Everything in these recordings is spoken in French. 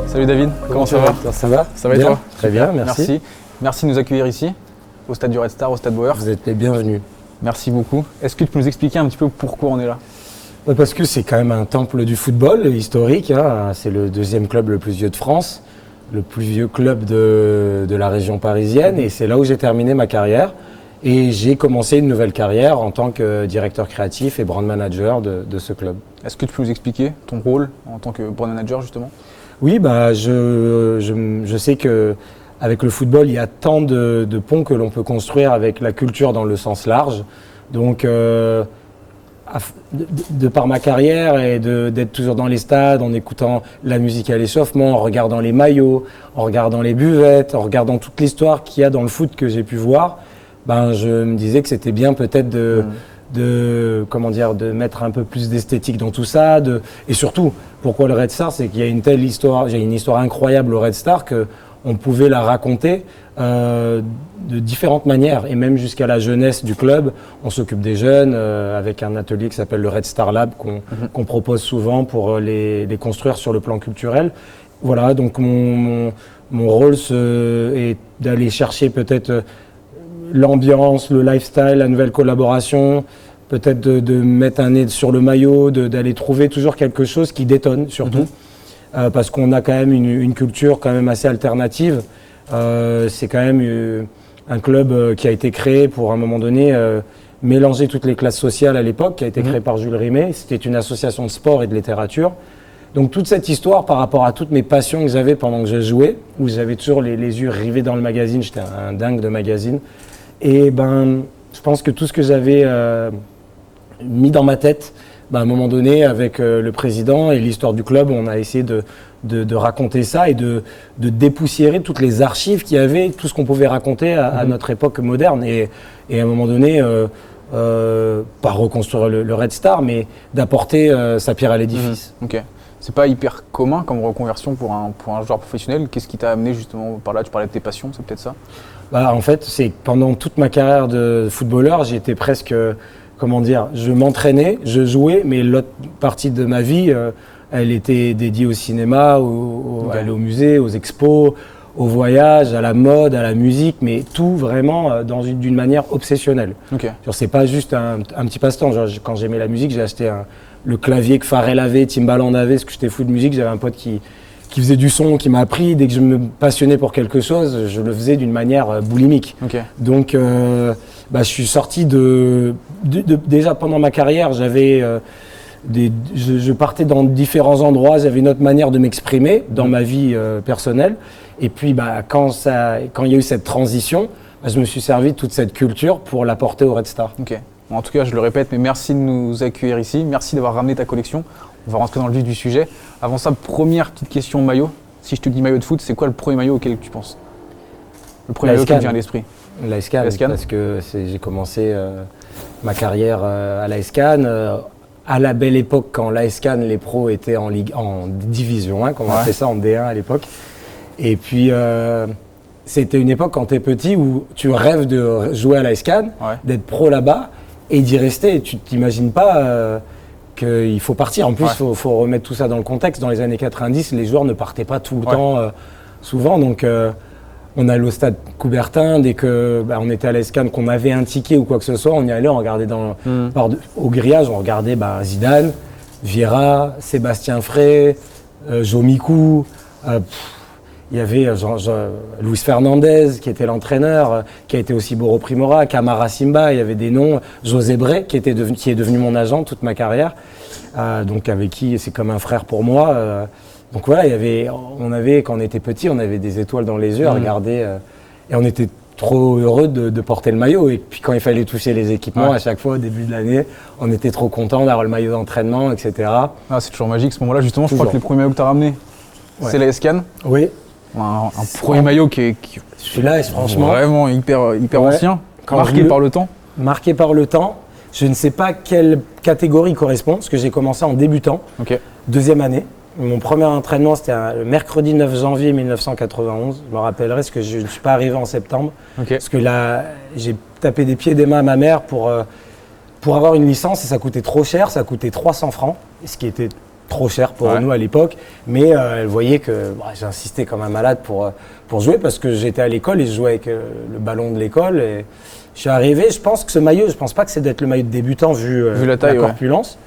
Salut David, comment ça va? Ça va? Ça va et toi? Très bien, merci. Merci de nous accueillir ici, au stade du Red Star, au stade Bauer. Vous êtes les bienvenus. Merci beaucoup. Est-ce que tu peux nous expliquer un petit peu pourquoi on est là? Parce que c'est quand même un temple du football historique, hein. C'est le deuxième club le plus vieux de France, le plus vieux club de la région parisienne, et c'est là où j'ai terminé ma carrière. Et j'ai commencé une nouvelle carrière en tant que directeur créatif et brand manager de ce club. Est-ce que tu peux nous expliquer ton rôle en tant que brand manager justement? Oui, je sais qu'avec le football, il y a tant de ponts que l'on peut construire avec la culture dans le sens large. Donc, de par ma carrière et d'être toujours dans les stades, en écoutant la musique à l'échauffement, en regardant les maillots, en regardant les buvettes, en regardant toute l'histoire qu'il y a dans le foot que j'ai pu voir, je me disais que c'était bien peut-être de mettre un peu plus d'esthétique dans tout ça, et surtout, pourquoi le Red Star, c'est qu'il y a une telle histoire, j'ai une histoire incroyable au Red Star qu'on pouvait la raconter de différentes manières, et même jusqu'à la jeunesse du club. On s'occupe des jeunes avec un atelier qui s'appelle le Red Star Lab qu'on propose souvent pour les construire sur le plan culturel. Voilà, donc mon rôle est d'aller chercher peut-être l'ambiance, le lifestyle, la nouvelle collaboration, peut-être de mettre un nez sur le maillot, d'aller trouver toujours quelque chose qui détonne surtout, parce qu'on a quand même une culture quand même assez alternative. C'est quand même un club qui a été créé pour à un moment donné mélanger toutes les classes sociales à l'époque, qui a été créé par Jules Rimet. C'était une association de sport et de littérature. Donc toute cette histoire par rapport à toutes mes passions que j'avais pendant que je jouais, où j'avais toujours les yeux rivés dans le magazine, j'étais un dingue de magazine. Et je pense que tout ce que j'avais mis dans ma tête, à un moment donné, avec le président et l'histoire du club, on a essayé de raconter ça et de dépoussiérer toutes les archives qu'il y avait, tout ce qu'on pouvait raconter à notre époque moderne. Et à un moment donné, pas reconstruire le Red Star, mais d'apporter sa pierre à l'édifice. Ok. C'est pas hyper commun comme reconversion pour un joueur professionnel. Qu'est-ce qui t'a amené justement par là? Tu parlais de tes passions, c'est peut-être ça? En fait, c'est que pendant toute ma carrière de footballeur, j'étais presque, je m'entraînais, je jouais, mais l'autre partie de ma vie, elle était dédiée au cinéma, aller au musée, aux expos, au voyage, à la mode, à la musique, mais tout vraiment d'une manière obsessionnelle. Okay. C'est pas juste un petit passe-temps. Quand j'aimais la musique, j'ai acheté le clavier que Pharrell avait, Timbaland avait, parce que j'étais fou de musique. J'avais un pote qui faisait du son, qui m'a appris. Dès que je me passionnais pour quelque chose, je le faisais d'une manière boulimique. Okay. Donc, je suis sorti déjà pendant ma carrière, j'avais je partais dans différents endroits, j'avais une autre manière de m'exprimer dans ma vie personnelle. Et puis, quand il y a eu cette transition, je me suis servi de toute cette culture pour l'apporter au Red Star. Ok. En tout cas, je le répète, mais merci de nous accueillir ici. Merci d'avoir ramené ta collection. On va rentrer dans le vif du sujet. Avant ça, première petite question maillot. Si je te dis maillot de foot, c'est quoi le premier maillot auquel tu penses? Le premier maillot qui te vient à l'esprit? L'AS Cannes, parce que j'ai commencé ma carrière à l'AS Cannes. À la belle époque, quand l'AS Cannes, les pros étaient en division 1, comme on appelait ça en D1 à l'époque. Et puis, c'était une époque quand tu es petit où tu rêves de jouer à l'AS Cannes, d'être pro là-bas et d'y rester. Tu t'imagines pas qu'il faut partir. En plus, il faut remettre tout ça dans le contexte. Dans les années 90, les joueurs ne partaient pas tout le temps, souvent. Donc, on allait au stade Coubertin. Dès qu'on était à l'AS Cannes, qu'on avait un ticket ou quoi que ce soit, on y allait, on regardait au grillage, on regardait Zidane, Vieira, Sébastien Frey, Jomicou. Il y avait Luis Fernandez qui était l'entraîneur, qui a été aussi Boro Primora, Camara Simba, il y avait des noms, José Bray qui est devenu mon agent toute ma carrière, donc avec qui c'est comme un frère pour moi. Donc voilà, quand on était petit, on avait des étoiles dans les yeux à regarder et on était trop heureux de porter le maillot. Et puis quand il fallait toucher les équipements, à chaque fois au début de l'année, on était trop content d'avoir le maillot d'entraînement, etc. C'est toujours magique ce moment-là. Justement, je crois que le premier maillot que tu as ramené, c'est l'AS Cannes. Oui. Un premier maillot qui celui-là est franchement vraiment hyper ancien, marqué par le temps. Marqué par le temps. Je ne sais pas quelle catégorie correspond, parce que j'ai commencé en débutant, deuxième année. Mon premier entraînement, c'était le mercredi 9 janvier 1991. Je me rappellerai parce que je ne suis pas arrivé en septembre. Ok. Parce que là, j'ai tapé des pieds et des mains à ma mère pour avoir une licence et ça coûtait trop cher. Ça coûtait 300 francs, ce qui était trop cher pour nous à l'époque. Mais elle voyait que j'insistais comme un malade pour jouer parce que j'étais à l'école et je jouais avec le ballon de l'école. Et je suis arrivé, je pense que ce maillot, je ne pense pas que c'est d'être le maillot de débutant vu la taille, la corpulence.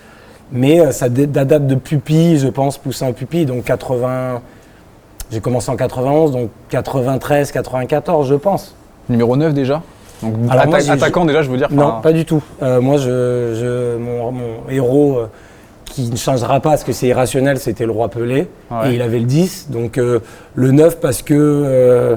Mais ça date de pupille, je pense, poussin au pupille, donc 80. J'ai commencé en 91, donc 93, 94, je pense. Numéro 9 déjà. Donc Alors moi, attaquant déjà, je veux dire. Non, pas du tout. Moi, mon héros qui ne changera pas parce que c'est irrationnel, c'était le roi Pelé. Ouais. Et il avait le 10. Donc le 9 parce que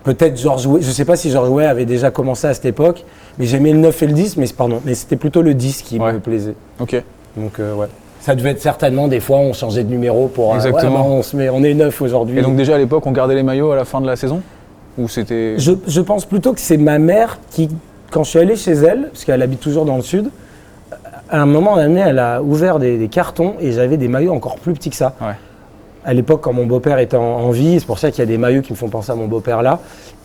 peut-être Georges Weah, je ne sais pas si Georges Weah avait déjà commencé à cette époque, mais j'aimais le 9 et le 10, mais c'était plutôt le 10 qui me plaisait. Ok. Donc ouais. Ça devait être certainement, des fois, on changeait de numéro pour... Exactement. On est 9 aujourd'hui. Et donc déjà à l'époque, on gardait les maillots à la fin de la saison? Ou c'était... Je pense plutôt que c'est ma mère qui, quand je suis allé chez elle, parce qu'elle habite toujours dans le sud, à un moment donné, elle a ouvert des cartons et j'avais des maillots encore plus petits que ça. Ouais. À l'époque, quand mon beau-père était en vie, c'est pour ça qu'il y a des maillots qui me font penser à mon beau-père là,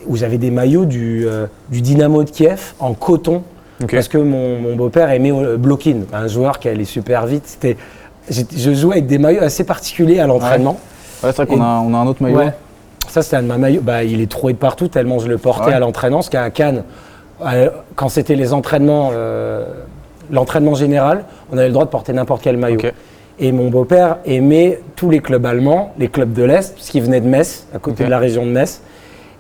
où j'avais des maillots du Dynamo de Kiev en coton. Okay. Parce que mon beau-père aimait Blokin, un joueur qui allait super vite. Je jouais avec des maillots assez particuliers à l'entraînement. Ouais, c'est vrai qu'on a un autre maillot. Ouais. Ça, c'était un de mes maillots. Il est troué de partout tellement je le portais à l'entraînement. Parce qu'à Cannes, quand c'était les entraînements, l'entraînement général, on avait le droit de porter n'importe quel maillot. Okay. Et mon beau-père aimait tous les clubs allemands, les clubs de l'Est, parce qu'il venait de Metz, à côté de la région de Metz.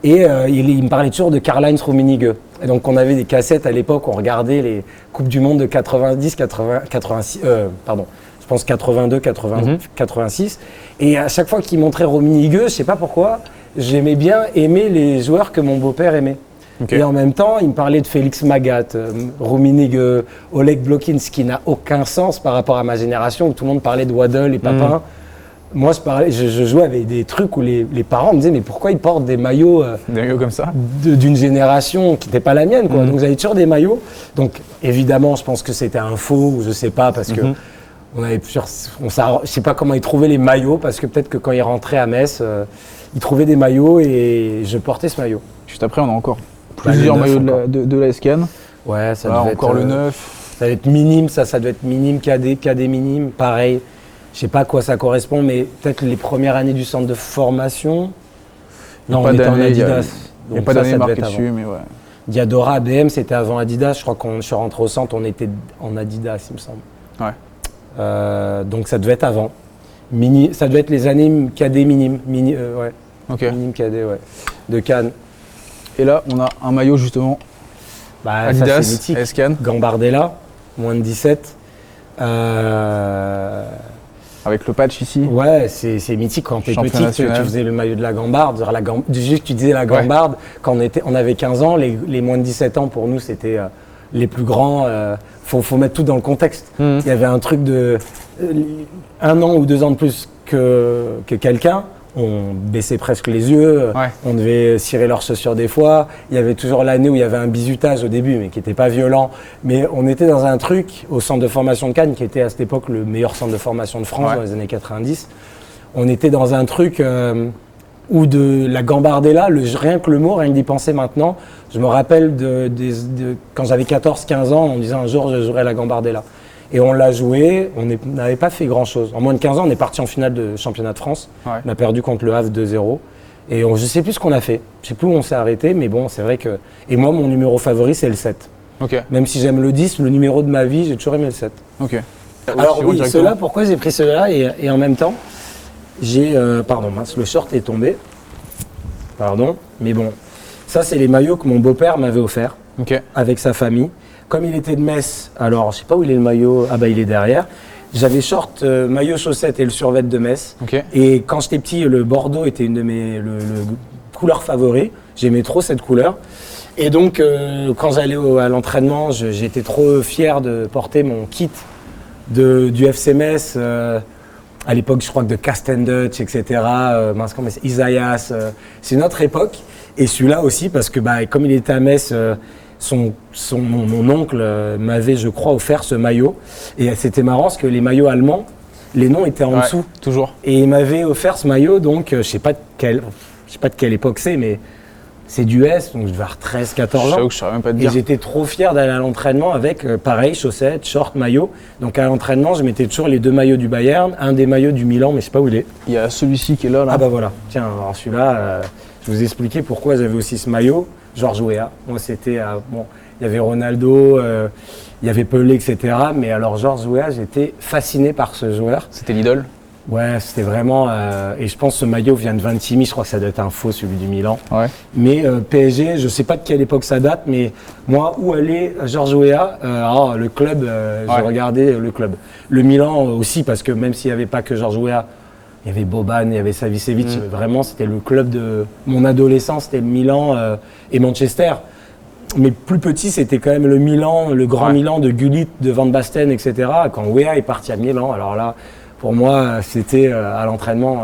Et il me parlait toujours de Karl-Heinz Rummenigge. Et donc on avait des cassettes à l'époque, on regardait les Coupes du Monde de 90, 86, je pense 82, 86. Et à chaque fois qu'il montrait Rummenigge, je ne sais pas pourquoi, j'aimais bien aimer les joueurs que mon beau-père aimait. Okay. Et en même temps, il me parlait de Félix Magath, Rummenigge, Oleg Blokin, ce qui n'a aucun sens par rapport à ma génération où tout le monde parlait de Waddle et Papin. Moi, je jouais avec des trucs où les parents me disaient mais pourquoi ils portent des maillots comme ça d'une génération qui n'était pas la mienne, quoi. Donc j'avais toujours des maillots. Donc évidemment, je pense que c'était un faux, ou je sais pas, parce que je sais pas comment ils trouvaient les maillots, parce que peut-être que quand ils rentraient à Metz, ils trouvaient des maillots et je portais ce maillot. Juste après, on a encore plusieurs maillots de la SCAN. Ouais, ça devait encore être, le 9. Ça devait être minime, ça devait être minime, cadet minime, pareil. Je sais pas à quoi ça correspond, mais peut-être les premières années du centre de formation. Non, on était en Adidas. Il n'y a pas d'année marquée dessus, mais ouais. Diadora, ABM, c'était avant Adidas. Je crois quand je suis rentré au centre, on était en Adidas, il me semble. Ouais. Donc ça devait être avant. Ça devait être les années cadet minime. Ouais. Okay. Minime cadet, ouais. De Cannes. Et là, on a un maillot justement. Adidas, ça, c'est mythique. SCAN. Gambardella, moins de 17. Avec le patch ici. Ouais, c'est mythique quand t'es petit, tu faisais le maillot de la Gambarde. Juste tu disais la Gambarde, quand on avait 15 ans, les moins de 17 ans pour nous c'était les plus grands. Faut mettre tout dans le contexte. Il y avait un truc de 1 an ou 2 ans de plus que quelqu'un. On baissait presque les yeux, on devait cirer leurs chaussures des fois. Il y avait toujours l'année où il y avait un bizutage au début, mais qui n'était pas violent. Mais on était dans un truc au centre de formation de Cannes, qui était à cette époque le meilleur centre de formation de France dans les années 90. On était dans un truc où de la Gambardella, rien que d'y penser maintenant. Je me rappelle quand j'avais 14-15 ans, on disait un jour je jouerai la Gambardella. Et on l'a joué, on n'avait pas fait grand-chose. En moins de 15 ans, on est parti en finale de championnat de France. On a perdu contre le Havre 2-0. Et je ne sais plus ce qu'on a fait. Je ne sais plus où on s'est arrêté, mais bon, c'est vrai que... Et moi, mon numéro favori, c'est le 7. Okay. Même si j'aime le 10, le numéro de ma vie, j'ai toujours aimé le 7. Okay. Alors oui, ceux-là, pourquoi j'ai pris ceux-là et en même temps, pardon, mince, le short est tombé. Pardon, mais bon. Ça, c'est les maillots que mon beau-père m'avait offert avec sa famille. Comme il était de Metz, alors je sais pas où il est le maillot, il est derrière. J'avais short, maillot, chaussettes et le survêt de Metz. Et quand j'étais petit, le bordeaux était une de mes couleurs favoris. J'aimais trop cette couleur. Et donc, quand j'allais à l'entraînement, j'étais trop fier de porter mon kit du FC Metz. À l'époque, je crois que de Castendutch, etc. Isaias. C'est notre époque. Et celui-là aussi, parce que comme il était à Metz, mon oncle m'avait, je crois, offert ce maillot. Et c'était marrant parce que les maillots allemands, les noms étaient en dessous. Toujours. Et il m'avait offert ce maillot, donc je sais pas de quelle époque c'est, mais c'est d'US, donc je devais avoir 13-14 ans. Je saurais même pas te Et dire. j'étais trop fier d'aller à l'entraînement avec, pareil, chaussettes, shorts, maillot. Donc à l'entraînement, je mettais toujours les 2 maillots du Bayern, un des maillots du Milan, mais je sais pas où il est. Il y a celui-ci qui est là. Ah bah voilà, tiens, alors celui-là, je vous ai expliqué pourquoi j'avais aussi ce maillot, Georges Weah. Moi c'était, bon, il y avait Ronaldo, il y avait Pelé, etc. Mais alors Georges Weah, j'étais fasciné par ce joueur. C'était l'idole. Ouais, c'était vraiment, et je pense que ce maillot vient de Vintimille, je crois que ça doit être un faux, celui du Milan. Ouais. Mais PSG, je sais pas de quelle époque ça date, mais moi, où allait Georges Weah, le club, je regardais le club. Le Milan aussi, parce que même s'il n'y avait pas que Georges Weah, il y avait Boban, il y avait Savicevic, vraiment c'était le club de mon adolescence, c'était Milan et Manchester. Mais plus petit, c'était quand même le Milan, le grand Milan de Gullit, de Van Basten, etc. Quand Weah est parti à Milan, alors là, pour moi, c'était à l'entraînement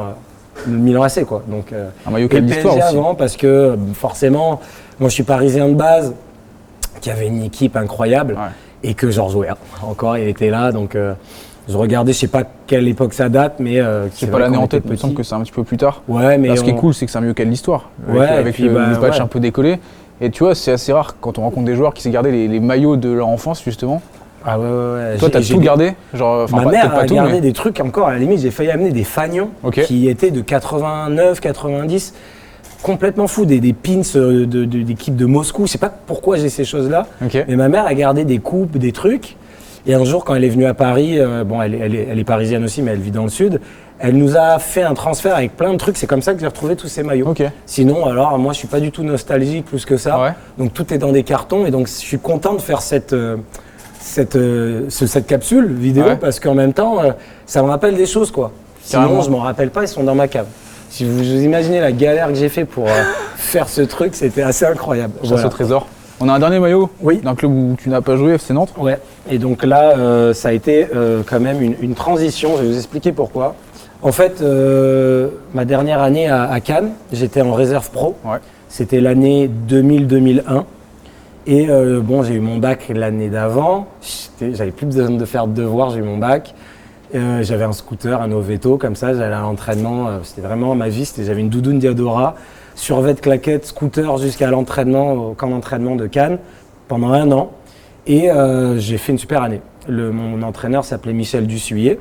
le Milan AC, quoi. Donc, un maillot qui a de l'histoire aussi. Avant, parce que forcément, moi je suis parisien de base, qui avait une équipe incroyable, et que Georges Weah, encore, il était là, donc je regardais, je sais pas quelle époque ça date, mais j'ai pas l'année en tête, mais il me semble que c'est un petit peu plus tard. Ouais, mais là, ce qui est cool, c'est que c'est un maillot qui a de l'histoire, avec puis, le patch un peu décollé. Et tu vois, c'est assez rare quand on rencontre des joueurs qui s'est gardé les maillots de leur enfance, justement. Ah ouais. Toi, t'as tout gardé? Genre, ma mère a gardé des trucs encore, à la limite, j'ai failli amener des fanions qui étaient de 89, 90, complètement fous, des pins d'équipe de Moscou. Je sais pas pourquoi j'ai ces choses-là, mais ma mère a gardé des coupes, des trucs. Et un jour, quand elle est venue à Paris, bon, elle est parisienne aussi, mais elle vit dans le sud, elle nous a fait un transfert avec plein de trucs. C'est comme ça que j'ai retrouvé tous ces maillots. Sinon, alors, moi, je suis pas du tout nostalgique plus que ça. Donc, tout est dans des cartons. Et donc, je suis content de faire cette capsule vidéo parce qu'en même temps, ça me rappelle des choses, quoi. Sinon, je m'en rappelle pas, ils sont dans ma cave. Si vous imaginez la galère que j'ai fait pour faire ce truc, c'était assez incroyable. Chasse au trésor. On a un dernier maillot d'un club où tu n'as pas joué, FC Nantes. Ouais, et donc là, ça a été quand même une transition, je vais vous expliquer pourquoi. En fait, ma dernière année à Cannes, j'étais en réserve pro. C'était l'année 2000-2001. Et bon, j'ai eu mon bac l'année d'avant. J'avais plus besoin de faire de devoirs, j'ai eu mon bac. J'avais un scooter, un Oveto, comme ça, j'allais à l'entraînement. C'était vraiment ma vie. J'avais une doudoune Diadora, survêt claquette, scooter jusqu'à l'entraînement, au camp d'entraînement de Cannes, pendant 1 an. Et j'ai fait une super année. Mon entraîneur s'appelait Michel Dussuyer,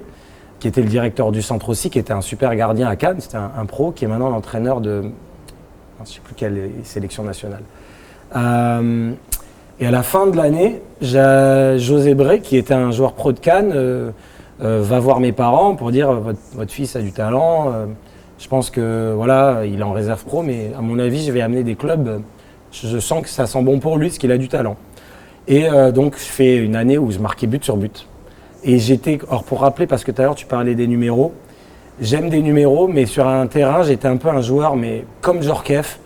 qui était le directeur du centre aussi, qui était un super gardien à Cannes. C'était un pro qui est maintenant l'entraîneur de, je ne sais plus quelle sélection nationale. Et à la fin de l'année, José Bré, qui était un joueur pro de Cannes, va voir mes parents pour dire votre fils a du talent. Je pense que voilà, il est en réserve pro, mais à mon avis, je vais amener des clubs. Je sens que ça sent bon pour lui, parce qu'il a du talent. Et donc, je fais une année où je marquais but sur but. Et alors pour rappeler, parce que tout à l'heure tu parlais des numéros, j'aime des numéros, mais sur un terrain, j'étais un peu un joueur, mais comme Djorkaeff,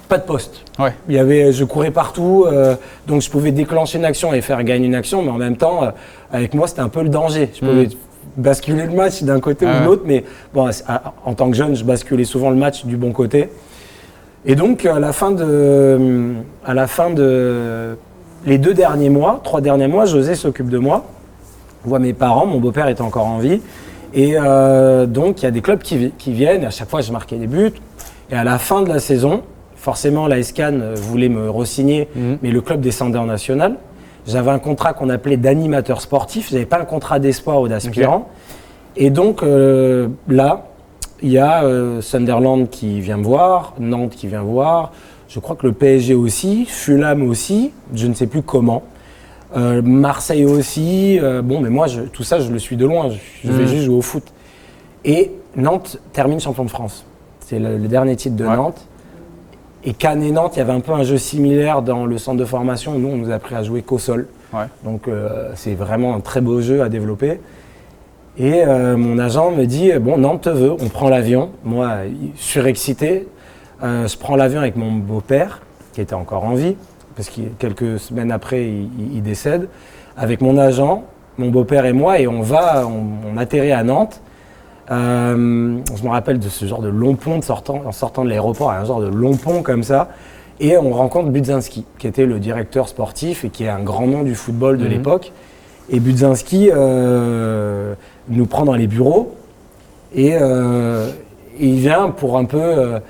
pas de poste. Je courais partout, donc je pouvais déclencher une action et faire gagner une action, mais en même temps, avec moi, c'était un peu le danger. Je pouvais basculer le match d'un côté ou de l'autre, mais bon, en tant que jeune, je basculais souvent le match du bon côté. Et donc, à la fin de les 3 derniers mois, José s'occupe de moi, voit mes parents, mon beau-père était encore en vie, et donc il y a des clubs qui viennent, et à chaque fois je marquais des buts, et à la fin de la saison, forcément la Cannes voulait me re-signer, mais le club descendait en national. J'avais un contrat qu'on appelait d'animateur sportif, j'avais pas un contrat d'espoir ou d'aspirant, et donc là, il y a Sunderland qui vient me voir, Nantes qui vient voir, je crois que le PSG aussi, Fulham aussi, je ne sais plus comment. Marseille aussi, bon, mais moi, tout ça, je le suis de loin, je vais juste jouer au foot. Et Nantes termine champion de France. C'est le dernier titre de Nantes. Et Cannes et Nantes, il y avait un peu un jeu similaire dans le centre de formation. Nous, on nous a appris à jouer qu'au sol. Donc, c'est vraiment un très beau jeu à développer. Et mon agent me dit, bon, Nantes te veut, on prend l'avion. Moi, surexcité, je prends l'avion avec mon beau-père, qui était encore en vie, parce que quelques semaines après, il décède, avec mon agent, mon beau-père et moi, et on atterrit à Nantes. Je me rappelle de ce genre de long pont en sortant de l'aéroport, un genre de long pont comme ça, et on rencontre Budzinski, qui était le directeur sportif et qui est un grand nom du football de l'époque. Et Budzinski nous prend dans les bureaux et il vient pour un peu,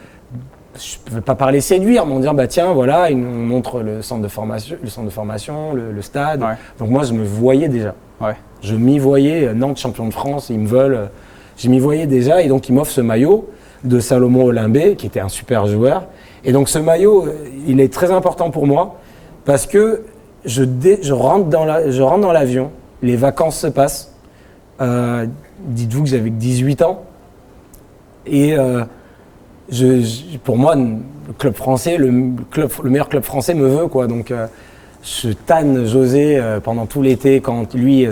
je ne veux pas parler séduire, mais on dit bah tiens voilà, il nous montre le centre de formation, le stade. Ouais. Donc moi je me voyais déjà. Ouais. Je m'y voyais, Nantes champion de France, ils me veulent. Je m'y voyais déjà et donc ils m'offrent ce maillot de Salomon Olimbé qui était un super joueur. Et donc ce maillot, il est très important pour moi parce que je rentre dans l'avion, les vacances se passent. Dites-vous que j'avais 18 ans et pour moi le club français, le meilleur club français me veut quoi. Donc je tanne José pendant tout l'été quand lui,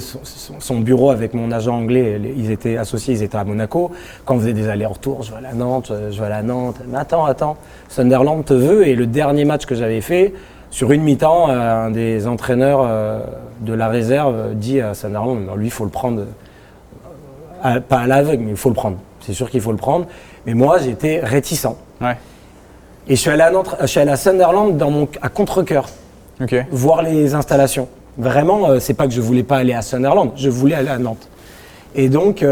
son bureau avec mon agent anglais, ils étaient associés, ils étaient à Monaco. Quand on faisait des allers-retours, je vais à Nantes, mais attends, Sunderland te veut. Et le dernier match que j'avais fait, sur une mi-temps, un des entraîneurs de la réserve dit à Sunderland, lui il faut le prendre, pas à l'aveugle, mais il faut le prendre. C'est sûr qu'il faut le prendre. Mais moi j'étais réticent. Ouais. Et je suis allé à Nantes, je suis allé à Sunderland à contre-cœur. Okay. Voir les installations. Vraiment, c'est pas que je voulais pas aller à Sunderland, je voulais aller à Nantes. Et donc,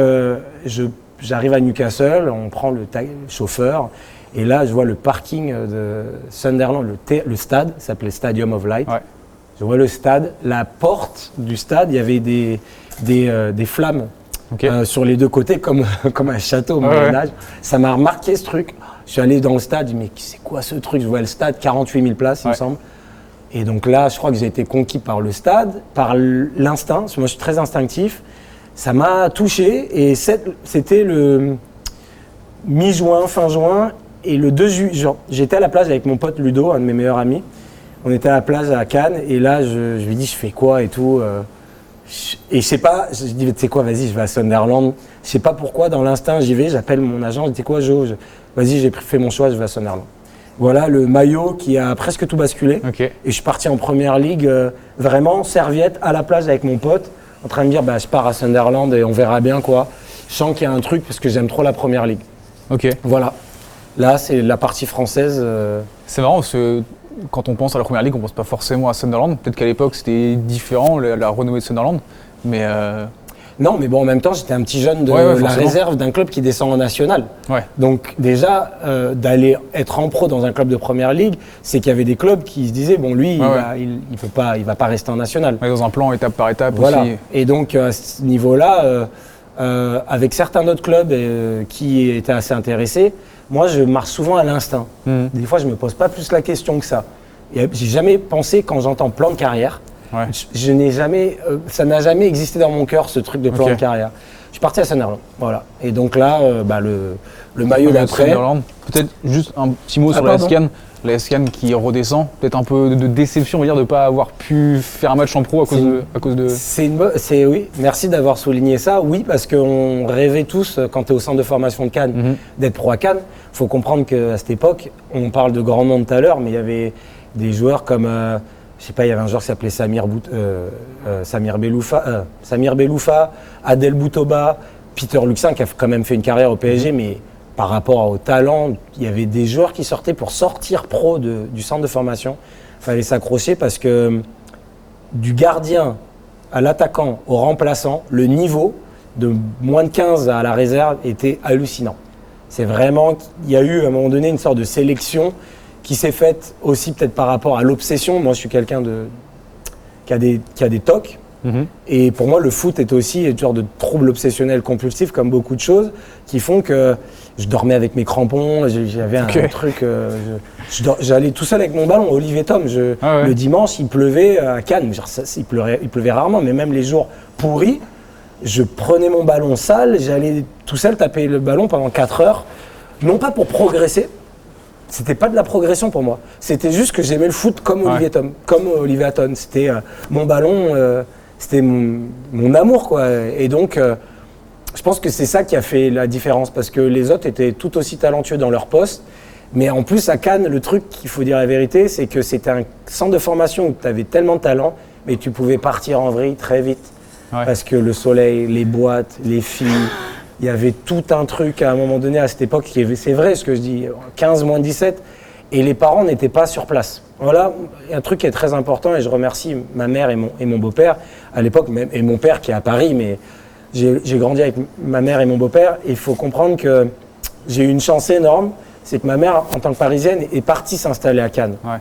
j'arrive à Newcastle, on prend le chauffeur, et là, je vois le parking de Sunderland, le stade, ça s'appelait Stadium of Light. Ouais. Je vois le stade, la porte du stade, il y avait des flammes sur les deux côtés, comme un château au Moyen-Âge. Ça m'a remarqué ce truc. Je suis allé dans le stade, je me dis, mais c'est quoi ce truc? Je vois le stade, 48 000 places, il me semble. Et donc là, je crois que j'ai été conquis par le stade, par l'instinct, parce que moi je suis très instinctif. Ça m'a touché et c'était le mi-juin, fin juin. Et le 2 juillet, j'étais à la plage avec mon pote Ludo, un de mes meilleurs amis. On était à la plage à Cannes et là, je lui dis, je fais quoi et tout. Et je sais pas, je dis, tu sais quoi, vas-y, je vais à Sunderland. Je sais pas pourquoi, dans l'instinct, j'y vais, j'appelle mon agent, je dis, tu sais quoi, vas-y, j'ai fait mon choix, je vais à Sunderland. Voilà le maillot qui a presque tout basculé. Okay. Et je suis parti en première ligue, vraiment serviette à la plage avec mon pote, en train de dire je pars à Sunderland et on verra bien quoi. Je sens qu'il y a un truc parce que j'aime trop la première ligue. Ok. Voilà. Là, c'est la partie française. C'est marrant parce que quand on pense à la première ligue, on pense pas forcément à Sunderland. Peut-être qu'à l'époque c'était différent, la renommée de Sunderland. Mais non, mais bon, en même temps, j'étais un petit jeune de la réserve d'un club qui descend en national. Ouais. Donc déjà, d'aller être en pro dans un club de première ligue, c'est qu'il y avait des clubs qui se disaient, bon, lui, il va pas rester en national. Ouais, dans un plan étape par étape voilà. aussi. Et donc, à ce niveau-là, avec certains autres clubs qui étaient assez intéressés, moi, je marche souvent à l'instinct. Des fois, je me pose pas plus la question que ça. J'ai jamais pensé, quand j'entends plan de carrière, je n'ai jamais, ça n'a jamais existé dans mon cœur ce truc de plan de carrière. Je suis parti à Sunderland, voilà. Et donc là, le maillot d'après. Peut-être juste un petit mot sur la SCAN. La SCAN qui redescend, peut-être un peu de déception, on va dire, de ne pas avoir pu faire un match en pro à cause de... Oui, merci d'avoir souligné ça. Oui, parce qu'on rêvait tous, quand tu es au centre de formation de Cannes, d'être pro à Cannes. Il faut comprendre qu'à cette époque, on parle de grands noms tout à l'heure, mais il y avait des joueurs comme... je sais pas, il y avait un joueur qui s'appelait Samir Beloufa, Adel Boutoba, Peter Luxin qui a quand même fait une carrière au PSG, mais par rapport au talent, il y avait des joueurs qui sortaient pour sortir pro du centre de formation. Il fallait s'accrocher parce que du gardien à l'attaquant au remplaçant, le niveau de moins de 15 à la réserve était hallucinant. C'est vraiment, il y a eu à un moment donné une sorte de sélection qui s'est faite aussi peut-être par rapport à l'obsession. Moi, je suis quelqu'un qui a des tocs. Et pour moi, le foot est aussi une sorte de trouble obsessionnel compulsif, comme beaucoup de choses, qui font que je dormais avec mes crampons, j'avais un truc... j'allais tout seul avec mon ballon, Olivier Tom. Le dimanche, il pleuvait à Cannes. Il pleuvait rarement, mais même les jours pourris, je prenais mon ballon sale, j'allais tout seul taper le ballon pendant 4 heures, non pas pour progresser. C'était pas de la progression pour moi. C'était juste que j'aimais le foot comme Olivier Tom, comme Olivier Hatton. C'était mon ballon, c'était mon amour, quoi. Et donc, je pense que c'est ça qui a fait la différence, parce que les autres étaient tout aussi talentueux dans leur poste. Mais en plus, à Cannes, le truc qu'il faut dire la vérité, c'est que c'était un centre de formation où tu avais tellement de talent, mais tu pouvais partir en vrille très vite. Parce que le soleil, les boîtes, les filles... Il y avait tout un truc à un moment donné à cette époque, c'est vrai ce que je dis, 15 moins 17. et les parents n'étaient pas sur place. Voilà un truc qui est très important et je remercie ma mère et mon beau-père à l'époque, et mon père qui est à Paris, mais j'ai grandi avec ma mère et mon beau-père. Il faut comprendre que j'ai eu une chance énorme, c'est que ma mère, en tant que Parisienne, est partie s'installer à Cannes. Ouais.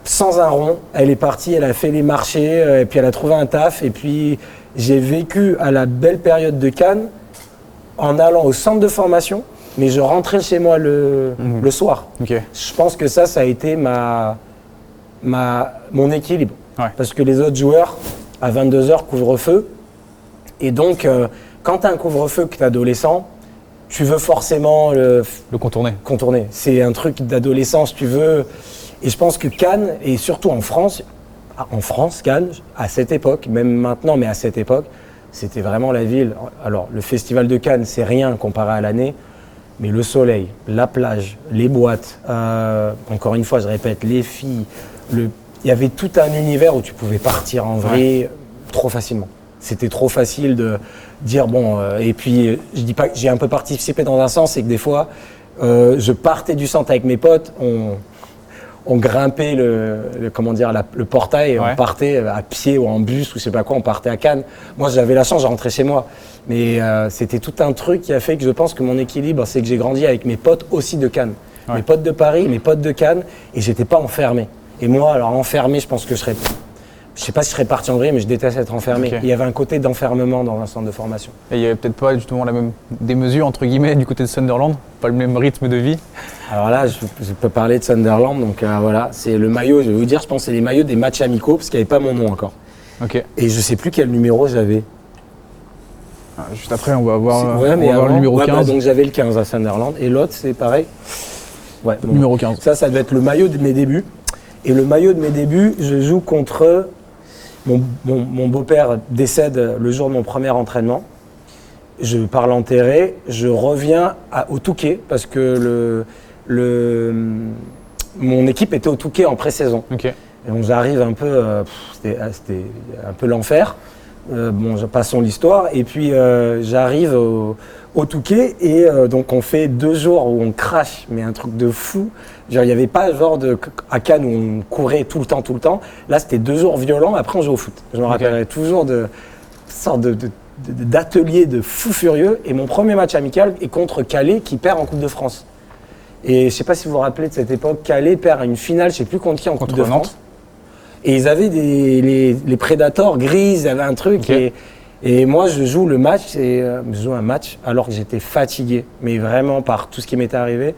Sans un rond, elle est partie, elle a fait les marchés, et puis elle a trouvé un taf, et puis j'ai vécu à la belle période de Cannes en allant au centre de formation, mais je rentrais chez moi le soir. Okay. Je pense que ça a été mon équilibre. Ouais. Parce que les autres joueurs, à 22h, couvre-feu. Et donc, quand tu as un couvre-feu que tu es adolescent, tu veux forcément le contourner. C'est un truc d'adolescence, tu veux. Et je pense que Cannes, et surtout en France, Cannes, à cette époque, même maintenant, mais à cette époque, c'était vraiment la ville. Alors, le festival de Cannes, c'est rien comparé à l'année. Mais le soleil, la plage, les boîtes, encore une fois, je répète, les filles, il y avait tout un univers où tu pouvais partir en vrai trop facilement. C'était trop facile de dire bon. Et puis, je dis pas que j'ai un peu participé dans un sens, c'est que des fois, je partais du centre avec mes potes, on grimpait le portail et on partait à pied ou en bus ou je sais pas quoi, on partait à Cannes. Moi, j'avais la chance, je rentrais chez moi. Mais c'était tout un truc qui a fait que je pense que mon équilibre, c'est que j'ai grandi avec mes potes aussi de Cannes. Ouais. Mes potes de Paris, mes potes de Cannes, et j'étais pas enfermé. Et moi, alors enfermé, je pense que je sais pas si je serais parti en vrille, mais je déteste être enfermé. Okay. Il y avait un côté d'enfermement dans un centre de formation. Et il y avait peut-être pas justement la même démesure entre guillemets du côté de Sunderland, pas le même rythme de vie. Alors là, je peux parler de Sunderland, donc voilà, c'est le maillot, je vais vous dire, je pense que c'est les maillots des matchs amicaux, parce qu'il n'y avait pas mon nom encore. Okay. Et je sais plus quel numéro j'avais. Juste après, on va avoir le numéro 15. Bah, donc j'avais le 15 à Sunderland, et l'autre, c'est pareil. Ouais, bon. Numéro 15. Ça devait être le maillot de mes débuts. Et le maillot de mes débuts, je joue contre... Mon beau-père décède le jour de mon premier entraînement. Je pars l'enterrer. Je reviens au Touquet parce que mon équipe était au Touquet en pré-saison. Okay. Et donc j'arrive un peu... c'était un peu l'enfer. Passons l'histoire. Et puis j'arrive au Touquet et donc on fait 2 jours où on crache, mais un truc de fou. Genre, il n'y avait pas à Cannes où on courait tout le temps. Là, c'était 2 jours violents, après on joue au foot. Je me rappellerai toujours de sorte d'atelier de fou furieux. Et mon premier match amical est contre Calais qui perd en Coupe de France. Et je ne sais pas si vous vous rappelez de cette époque, Calais perd une finale, je ne sais plus contre qui en Coupe de France. Et ils avaient les Predators grises, il y avait un truc. Okay. Et moi, je joue le match, je joue un match alors que j'étais fatigué, mais vraiment par tout ce qui m'était arrivé.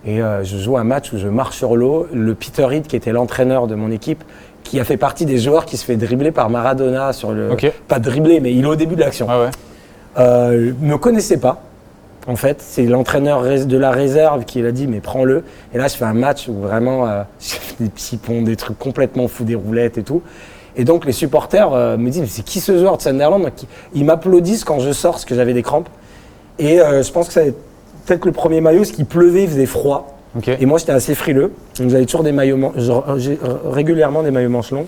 Et je joue un match où je marche sur l'eau. Le Peter Reid, qui était l'entraîneur de mon équipe, qui a fait partie des joueurs qui se fait dribbler par Maradona sur le... Okay. Pas dribbler, mais il est au début de l'action. Ah ouais. Me connaissait pas. En fait, c'est l'entraîneur de la réserve qui l'a dit, mais prends-le. Et là, je fais un match où vraiment, je fais des petits ponts, des trucs complètement fous, des roulettes et tout. Et donc, les supporters me disent, mais c'est qui ce joueur de Sunderland ? Ils m'applaudissent quand je sors, parce que j'avais des crampes. Et je pense que ça peut-être le premier maillot, parce qu'il pleuvait, il faisait froid. Okay. Et moi, j'étais assez frileux. Donc, j'avais toujours régulièrement des maillots manches longs.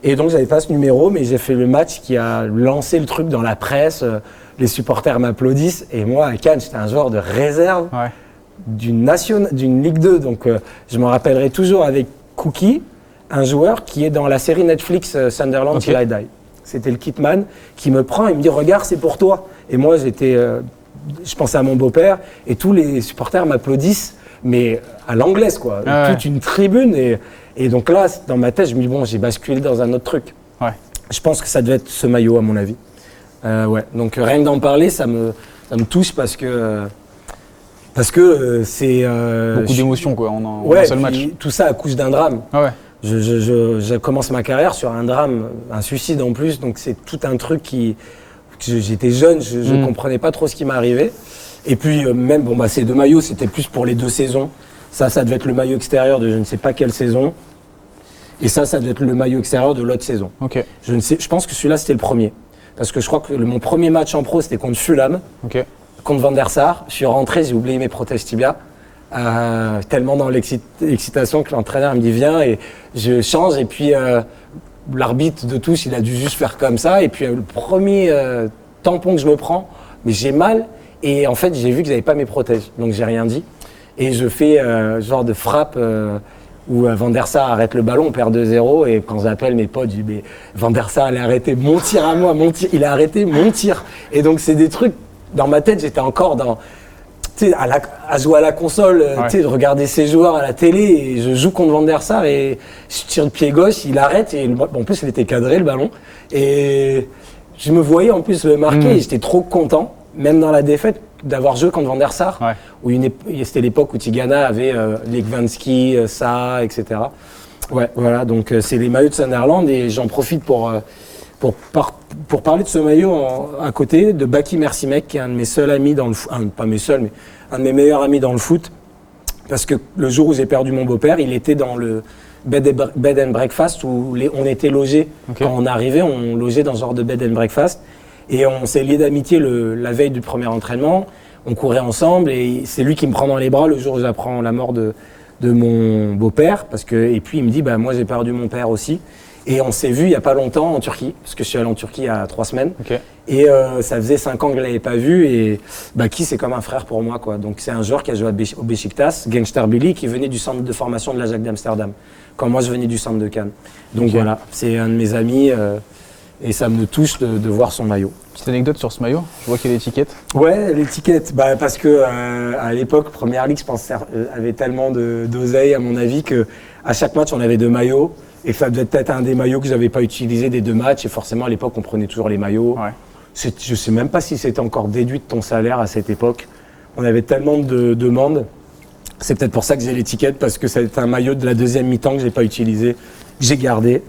Et donc, j'avais pas ce numéro, mais j'ai fait le match qui a lancé le truc dans la presse. Les supporters m'applaudissent. Et moi, à Cannes, j'étais un joueur de réserve d'une Ligue 2. Donc, je me rappellerai toujours avec Cookie, un joueur qui est dans la série Netflix Sunderland Till I Die. C'était le kitman qui me prend et me dit « Regarde, c'est pour toi ». Et moi, je pensais à mon beau-père et tous les supporters m'applaudissent, mais à l'anglaise, quoi. Toute une tribune. Et donc là, dans ma tête, je me dis, bon, j'ai basculé dans un autre truc. Ouais. Je pense que ça devait être ce maillot, à mon avis. Donc rien que d'en parler, ça me touche parce que c'est... beaucoup d'émotions, quoi, en un seul match. Tout ça accouche d'un drame. Ah ouais. Je commence ma carrière sur un drame, un suicide en plus, donc c'est tout un truc j'étais jeune, je ne comprenais pas trop ce qui m'arrivait. Et puis même, ces 2 maillots, c'était plus pour les 2 saisons. Ça devait être le maillot extérieur de je ne sais pas quelle saison. Et ça devait être le maillot extérieur de l'autre saison. Okay. Je pense que celui-là, c'était le premier. Parce que je crois que mon premier match en pro, c'était contre Fulham, contre Van der Sar. Je suis rentré, j'ai oublié mes protèges tibia. Tellement dans l'excitation que l'entraîneur me dit viens et je change. Et puis l'arbitre de touche, il a dû juste faire comme ça. Et puis le premier tampon que je me prends, mais j'ai mal. Et en fait, j'ai vu qu'ils n'avaient pas mes protèges. Donc j'ai rien dit. Et je fais genre de frappe où Van der Sar arrête le ballon, on perd 2-0. Et quand j'appelle mes potes, je dis mais Van der Sar, il a arrêté mon tir à moi, il a arrêté mon tir. Et donc c'est des trucs, dans ma tête, j'étais encore dans... à jouer à la console, je regardais ces joueurs à la télé et je joue contre Van der Sar et je tire le pied gauche, il arrête et en plus il était cadré le ballon et je me voyais en plus le marquer et j'étais trop content, même dans la défaite, d'avoir joué contre Van der Sar, où c'était l'époque où Tigana avait Lekvansky, ça, etc. Ouais, voilà, donc c'est les maillots de Sunderland et j'en profite pour parler de ce maillot à côté de Baki Mercimek, qui est un de mes seuls amis dans le foot, pas mes seuls, mais un de mes meilleurs amis dans le foot, parce que le jour où j'ai perdu mon beau-père, il était dans le bed and breakfast où on était logés. Quand on arrivait, on logeait dans ce genre de bed and breakfast, et on s'est liés d'amitié la veille du premier entraînement, on courait ensemble, et c'est lui qui me prend dans les bras le jour où j'apprends la mort de mon beau-père, et puis il me dit, moi j'ai perdu mon père aussi. Et on s'est vu il n'y a pas longtemps en Turquie, parce que je suis allé en Turquie il y a 3 semaines. Et ça faisait 5 ans que je ne l'avais pas vu. Et Baki, c'est comme un frère pour moi, quoi. Donc c'est un joueur qui a joué au Beşiktaş, Gençlerbirliği, qui venait du centre de formation de l'Ajax d'Amsterdam, quand moi je venais du centre de Cannes. Donc voilà, c'est un de mes amis et ça me touche de voir son maillot. Petite anecdote sur ce maillot, je vois qu'il y a l'étiquette. Ouais, l'étiquette, parce que à l'époque, Première Ligue, je pense, avait tellement d'oseille, à mon avis, qu'à chaque match, on avait 2 maillots. Et ça devait être un des maillots que je n'avais pas utilisé des 2 matchs. Et forcément, à l'époque, on prenait toujours les maillots. Je ne sais même pas si c'était encore déduit de ton salaire à cette époque. On avait tellement de demandes. C'est peut-être pour ça que j'ai l'étiquette, parce que c'est un maillot de la deuxième mi-temps que je n'ai pas utilisé, que j'ai gardé.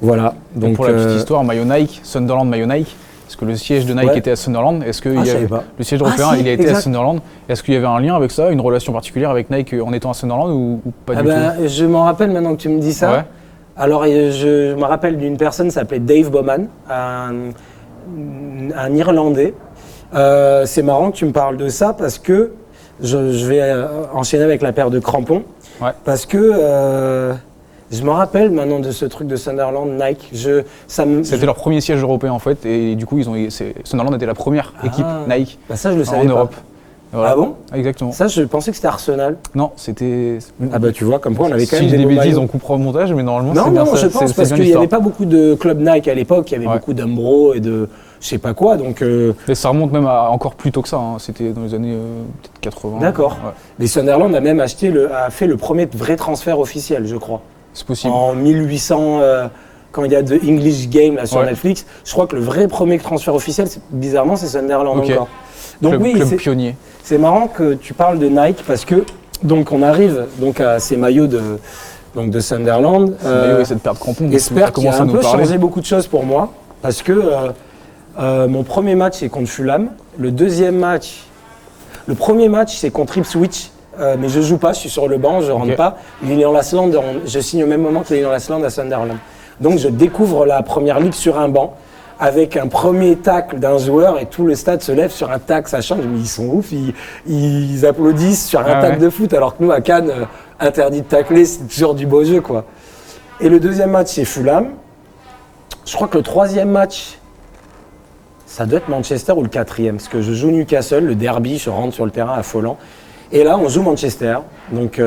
Voilà. Donc, pour la petite histoire, maillot Nike, Sunderland maillot Nike. Est-ce que le siège de Nike était à Sunderland? Est-ce que le siège européen, il a été à Sunderland? Est-ce qu'il y avait un lien avec ça, une relation particulière avec Nike en étant à Sunderland ou pas du tout? Je m'en rappelle maintenant que tu me dis ça. Ouais. Alors, je me rappelle d'une personne qui s'appelait Dave Bowman, un Irlandais. C'est marrant que tu me parles de ça parce que je vais enchaîner avec la paire de crampons. Parce que je me rappelle maintenant de ce truc de Sunderland, Nike. C'était leur premier siège européen en fait, et du coup, Sunderland était la première équipe Nike ça, je le savais en Europe. Voilà. Ah bon? Exactement. Ça, je pensais que c'était Arsenal. Non, c'était... tu vois, comme quoi on avait quand même des bêtises, on coupera au montage, mais normalement c'est bien ça. Non, je pense, parce qu'il n'y avait pas beaucoup de clubs Nike à l'époque, il y avait beaucoup d'Umbro et de je sais pas quoi, donc... Et ça remonte même à encore plus tôt que ça, hein. C'était dans les années peut-être 80. D'accord. Les Sunderland a même a fait le premier vrai transfert officiel, je crois. C'est possible. En 1800... quand il y a The English Game là, sur Netflix, je crois que le vrai premier transfert officiel, bizarrement, c'est Sunderland encore. Donc club pionnier. C'est marrant que tu parles de Nike parce que donc on arrive donc à ces maillots de Sunderland. Et cette paire de crampons. J'espère qu'il a un peu changé beaucoup de choses pour moi parce que mon premier match c'est contre Fulham, le premier match c'est contre Ipswich. Mais je joue pas, je suis sur le banc, je rentre pas. Lilian Lasland, je signe au même moment que Lilian Lasland à Sunderland. Donc je découvre la première ligue sur un banc avec un premier tacle d'un joueur et tout le stade se lève sur un tacle, ça change, mais ils sont ouf, ils applaudissent sur un tacle de foot, alors que nous à Cannes, interdit de tacler, c'est toujours du beau jeu, quoi. Et le deuxième match c'est Fulham. Je crois que le troisième match, ça doit être Manchester ou le quatrième, parce que je joue Newcastle, le derby, je rentre sur le terrain affolant. Et là, on joue Manchester. Donc,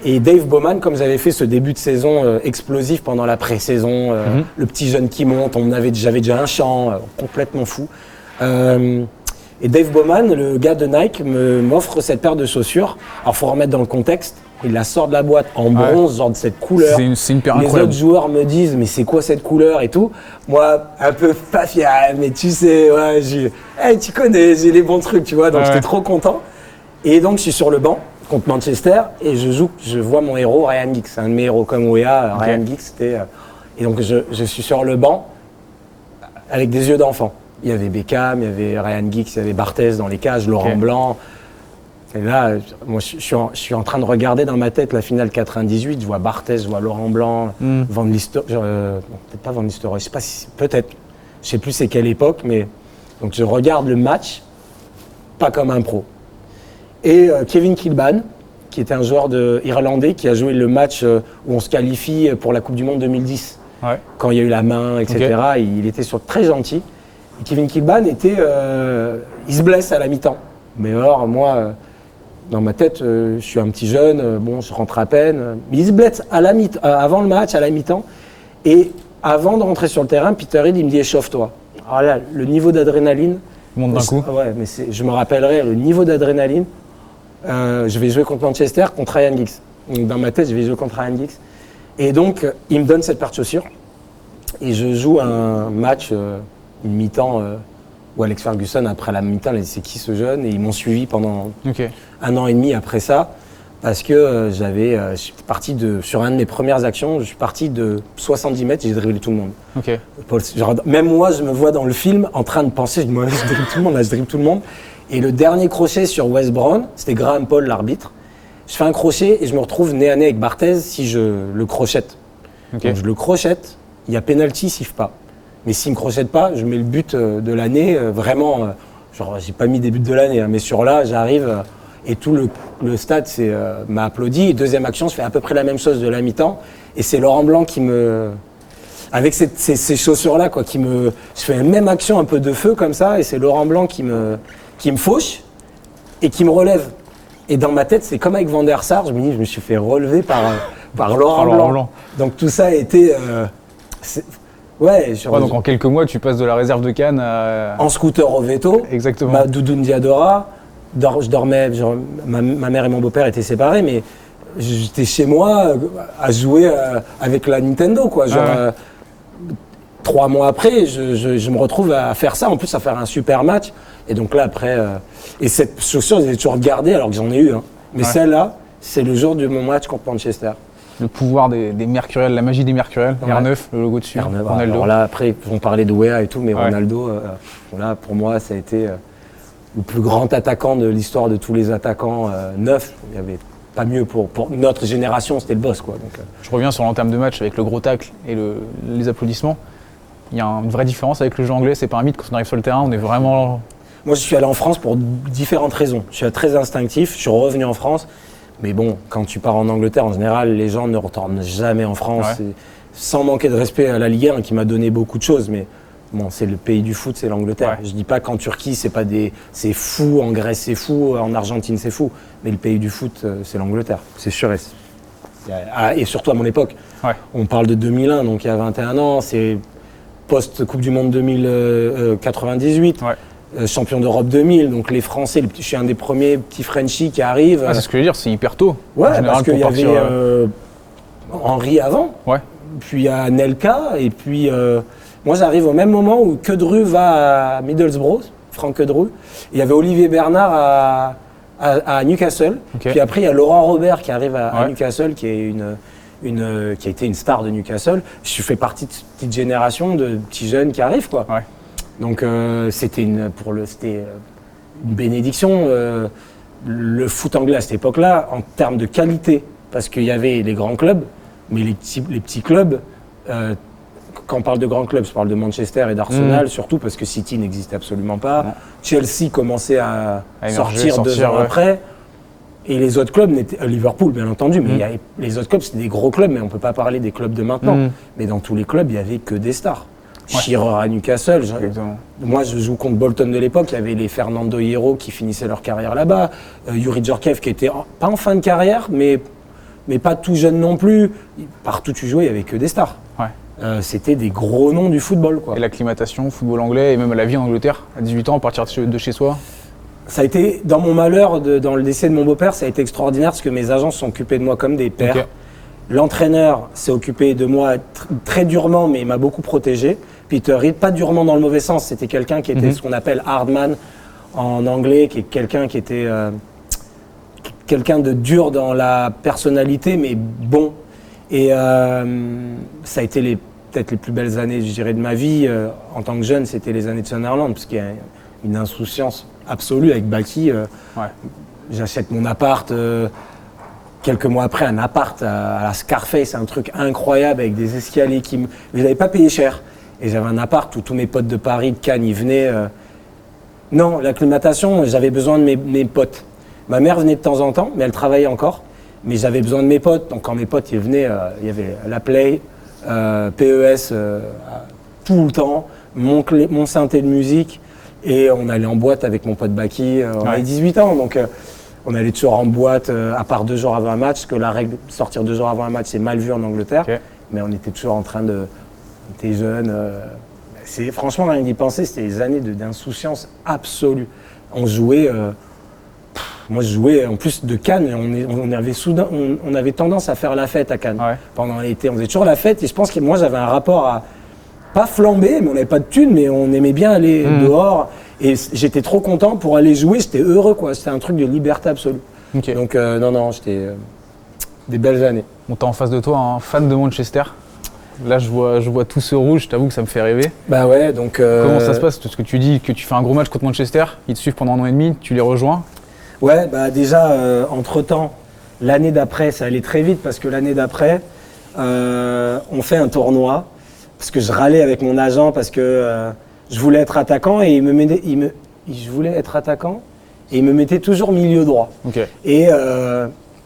et Dave Bowman, comme j'avais fait ce début de saison explosif pendant la pré-saison, le petit jeune qui monte, j'avais déjà un chant complètement fou. Et Dave Bowman, le gars de Nike, m'offre cette paire de chaussures. Alors, il faut remettre dans le contexte. Il la sort de la boîte en bronze, genre de cette couleur. C'est une paire Les incroyable. autres joueurs me disent, mais c'est quoi cette couleur et tout. Moi, un peu pas fier, mais tu sais, tu connais, j'ai les bons trucs, tu vois. Donc, j'étais trop content. Et donc, je suis sur le banc contre Manchester et je vois mon héros, Ryan Giggs. C'est un de mes héros comme Wea. Ryan Giggs, c'était... Et donc, je suis sur le banc avec des yeux d'enfant. Il y avait Beckham, il y avait Ryan Giggs, il y avait Barthez dans les cages, Laurent Blanc. Et là, moi, je suis en train de regarder dans ma tête la finale 98. Je vois Barthez, je vois Laurent Blanc, Van Nistelrooy. Peut-être pas Van Nistelrooy, je sais pas si... Peut-être. Je sais plus c'est quelle époque, mais... Donc, je regarde le match, pas comme un pro. Et Kevin Kilbane, qui était un joueur irlandais qui a joué le match où on se qualifie pour la Coupe du Monde 2010. Quand il y a eu la main, etc. Il était très gentil. Et Kevin Kilbane il se blesse à la mi-temps. Mais alors, moi, Dans ma tête, je suis un petit jeune, bon, je rentre à peine. Il se blesse avant le match, à la mi-temps. Et avant de rentrer sur le terrain, Peter Reid, il me dit échauffe-toi. Alors là, le niveau d'adrénaline. Monte d'un coup. Ouais, mais je me rappellerai le niveau d'adrénaline. Je vais jouer contre Manchester, contre Ryan Giggs. Donc, dans ma tête, je vais jouer contre Ryan Giggs. Et donc, il me donne cette paire de chaussures. Et je joue un match, une mi-temps, où Alex Ferguson, après la mi-temps, il a dit c'est qui ce jeune? Et ils m'ont suivi pendant 1 an et demi après ça. Parce que je suis parti sur une de mes premières actions, je suis parti de 70 mètres et j'ai dribblé tout le monde. Okay. Même moi, je me vois dans le film en train de penser, je dribble tout le monde, là, je dribble tout le monde. Et le dernier crochet sur West Brown, c'était Graham Paul, l'arbitre. Je fais un crochet et je me retrouve nez à nez avec Barthez si je le crochette. Okay. Donc je le crochette, il y a pénalty, il siffle pas. Mais s'il me crochette pas, je mets le but de l'année, vraiment, genre j'ai pas mis des buts de l'année, hein, mais sur là, j'arrive... Et tout le stade m'a applaudi. Et deuxième action, je fais à peu près la même chose de la mi-temps. Et c'est Laurent Blanc qui me... Avec ces chaussures-là, quoi, je fais la même action un peu de feu comme ça. Et c'est Laurent Blanc qui me fauche et qui me relève. Et dans ma tête, c'est comme avec Van der Sar. Je me suis fait relever par Laurent Blanc. Donc tout ça a été... donc en quelques mois, tu passes de la réserve de Cannes à... En scooter au veto. Exactement. Ma doudoune Diadora. Je dormais, ma mère et mon beau-père étaient séparés, mais j'étais chez moi à jouer avec la Nintendo, quoi. 3 mois après, je me retrouve à faire ça, en plus à faire un super match. Et donc là, après... et cette chaussure, je l'ai toujours gardée alors que j'en ai eu. Hein. Mais celle-là, c'est le jour de mon match contre Manchester. Le pouvoir des Mercuriels, la magie des Mercuriels, R9, le logo dessus, R9, Ronaldo. Alors là, après, on parlait de Wea et tout, mais Ronaldo, là, pour moi, ça a été... le plus grand attaquant de l'histoire de tous les attaquants neufs. Il n'y avait pas mieux pour notre génération, c'était le boss, quoi. Donc, Je reviens sur l'entame de match avec le gros tacle et les applaudissements. Il y a une vraie différence avec le jeu anglais, c'est pas un mythe, quand on arrive sur le terrain, on est vraiment... Moi, je suis allé en France pour différentes raisons. Je suis très instinctif, je suis revenu en France, mais bon, quand tu pars en Angleterre, en général, les gens ne retournent jamais en France, sans manquer de respect à la Ligue 1, qui m'a donné beaucoup de choses, mais... Bon, c'est le pays du foot, c'est l'Angleterre. Je dis pas qu'en Turquie, c'est fou, en Grèce, c'est fou, en Argentine, c'est fou. Mais le pays du foot, c'est l'Angleterre, c'est sûr. Et surtout à mon époque. On parle de 2001, donc il y a 21 ans, c'est post-Coupe du Monde 2098, champion d'Europe 2000, donc les Français, je suis un des premiers petits Frenchies qui arrivent. C'est ce que je veux dire, c'est hyper tôt. Ouais, parce qu'il y avait Henry avant, puis il y a Nelka, et puis... moi, j'arrive au même moment où Queudru va à Middlesbrough, Franck Queudru. Il y avait Olivier Bernard à Newcastle. Puis après, il y a Laurent Robert qui arrive à Newcastle, qui est qui a été une star de Newcastle. Je fais partie de cette petite génération de petits jeunes qui arrivent, quoi. Donc, c'était une bénédiction. Le foot anglais à cette époque-là, en termes de qualité, parce qu'il y avait les grands clubs, mais les petits clubs... quand on parle de grands clubs, je parle de Manchester et d'Arsenal, surtout parce que City n'existait absolument pas. Chelsea commençait à sortir 2 ans après. Et les autres clubs, Liverpool bien entendu, mais les autres clubs c'était des gros clubs, mais on ne peut pas parler des clubs de maintenant. Mais dans tous les clubs, il n'y avait que des stars. Shearer à Newcastle, moi je joue contre Bolton de l'époque, il y avait les Fernando Hierro qui finissaient leur carrière là-bas, Yuri Djorkaeff qui était pas en fin de carrière, mais pas tout jeune non plus. Partout où tu jouais, il n'y avait que des stars. C'était des gros noms du football, quoi. Et l'acclimatation, football anglais, et même la vie en Angleterre, à 18 ans, partir de chez soi? Ça a été, dans mon malheur, dans le décès de mon beau-père, ça a été extraordinaire parce que mes agents se sont occupés de moi comme des pères. L'entraîneur s'est occupé de moi très durement, mais il m'a beaucoup protégé. Peter Reid, pas durement dans le mauvais sens, c'était quelqu'un qui était ce qu'on appelle hardman en anglais, qui est quelqu'un qui était quelqu'un de dur dans la personnalité, mais bon. Et ça a été peut-être les plus belles années, je dirais, de ma vie. En tant que jeune, c'était les années de Sunderland, parce qu'il y a une insouciance absolue avec Baki. J'achète mon appart, quelques mois après, un appart à la Scarface, un truc incroyable avec des escaliers je n'avais pas payé cher. Et j'avais un appart où tous mes potes de Paris, de Cannes, ils venaient. Non, l'acclimatation, j'avais besoin de mes potes. Ma mère venait de temps en temps, mais elle travaillait encore. Mais j'avais besoin de mes potes, donc quand mes potes ils venaient, il y avait la Play, PES, tout le temps, mon synthé de musique, et on allait en boîte avec mon pote Baki, on avait 18 ans, donc On allait toujours en boîte, à part 2 jours avant un match, parce que la règle de sortir 2 jours avant un match, c'est mal vu en Angleterre. Ok. Mais on était toujours en train de... On était jeunes. Franchement, rien d'y penser, c'était des années d'insouciance absolue. On jouait... moi, je jouais en plus de Cannes. On avait tendance à faire la fête à Cannes. Ouais. Pendant l'été, on faisait toujours la fête. Et je pense que moi, j'avais un rapport à... Pas flamber, mais on n'avait pas de thunes, mais on aimait bien aller dehors. Et j'étais trop content pour aller jouer. J'étais heureux, quoi. C'était un truc de liberté absolue. Ok. Donc, non, j'étais... des belles années. On t'a en face de toi un fan de Manchester. Là, je vois tout ce rouge, je t'avoue que ça me fait rêver. Bah ouais, donc... Comment ça se passe? Parce que tu dis que tu fais un gros match contre Manchester, ils te suivent pendant 1 an et demi, tu les rejoins. Ouais, bah déjà, entre-temps, l'année d'après, ça allait très vite parce que l'année d'après, on fait un tournoi. Parce que je râlais avec mon agent parce que je voulais être attaquant et je voulais être attaquant et il me mettait toujours milieu droit. Ok. Et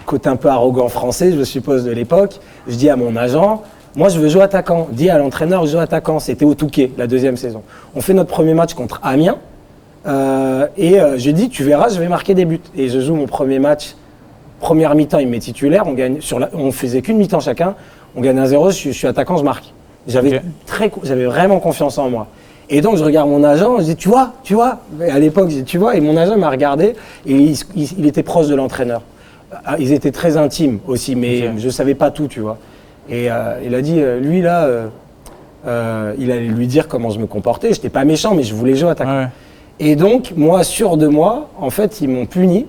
côté un peu arrogant français, je suppose, de l'époque, je dis à mon agent, moi je veux jouer attaquant. Dis à l'entraîneur, je joue attaquant. C'était au Touquet, la 2e saison. On fait notre premier match contre Amiens et je dis, tu verras, je vais marquer des buts. Et je joue mon premier match, première mi-temps, il me met titulaire. On faisait qu'une mi-temps chacun. On gagne 1-0, je suis attaquant, je marque. J'avais vraiment confiance en moi. Et donc je regarde mon agent, je dis tu vois. Et à l'époque je dis tu vois. Et mon agent m'a regardé et il était proche de l'entraîneur. Ils étaient très intimes aussi, mais je savais pas tout, tu vois. Et il a dit lui là, il allait lui dire comment je me comportais. J'étais pas méchant, mais je voulais jouer attaquant. Ouais. Et donc moi, sûr de moi, en fait ils m'ont puni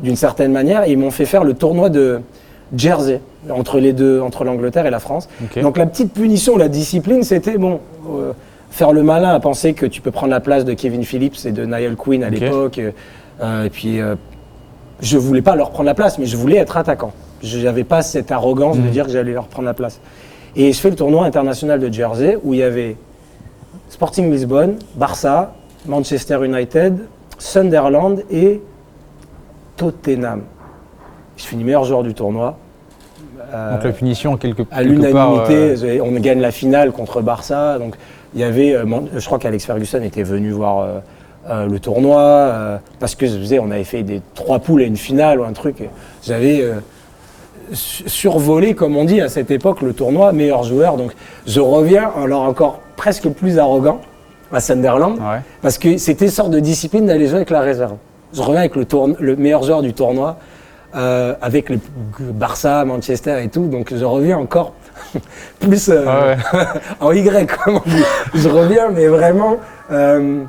d'une certaine manière et ils m'ont fait faire le tournoi de Jersey, entre les deux, entre l'Angleterre et la France. Okay. Donc la petite punition, la discipline, c'était faire le malin à penser que tu peux prendre la place de Kevin Phillips et de Niall Quinn à l'époque. Et puis je voulais pas leur prendre la place, mais je voulais être attaquant. Je n'avais pas cette arrogance de dire que j'allais leur prendre la place. Et je fais le tournoi international de Jersey où il y avait Sporting Lisbonne, Barça, Manchester United, Sunderland et Tottenham. Je finis meilleur joueur du tournoi. Donc la punition, quelque part... À l'unanimité, on gagne la finale contre Barça. Donc il y avait, je crois qu'Alex Ferguson était venu voir le tournoi parce que on avait fait 3 poules et une finale ou un truc. J'avais survolé, comme on dit à cette époque, le tournoi, meilleur joueur. Donc je reviens alors encore presque plus arrogant à Sunderland parce que c'était une sorte de discipline d'aller jouer avec la réserve. Je reviens avec le meilleur joueur du tournoi. Avec le Barça, Manchester et tout, donc je reviens encore plus en Y, comme on dit. Je reviens, mais vraiment, je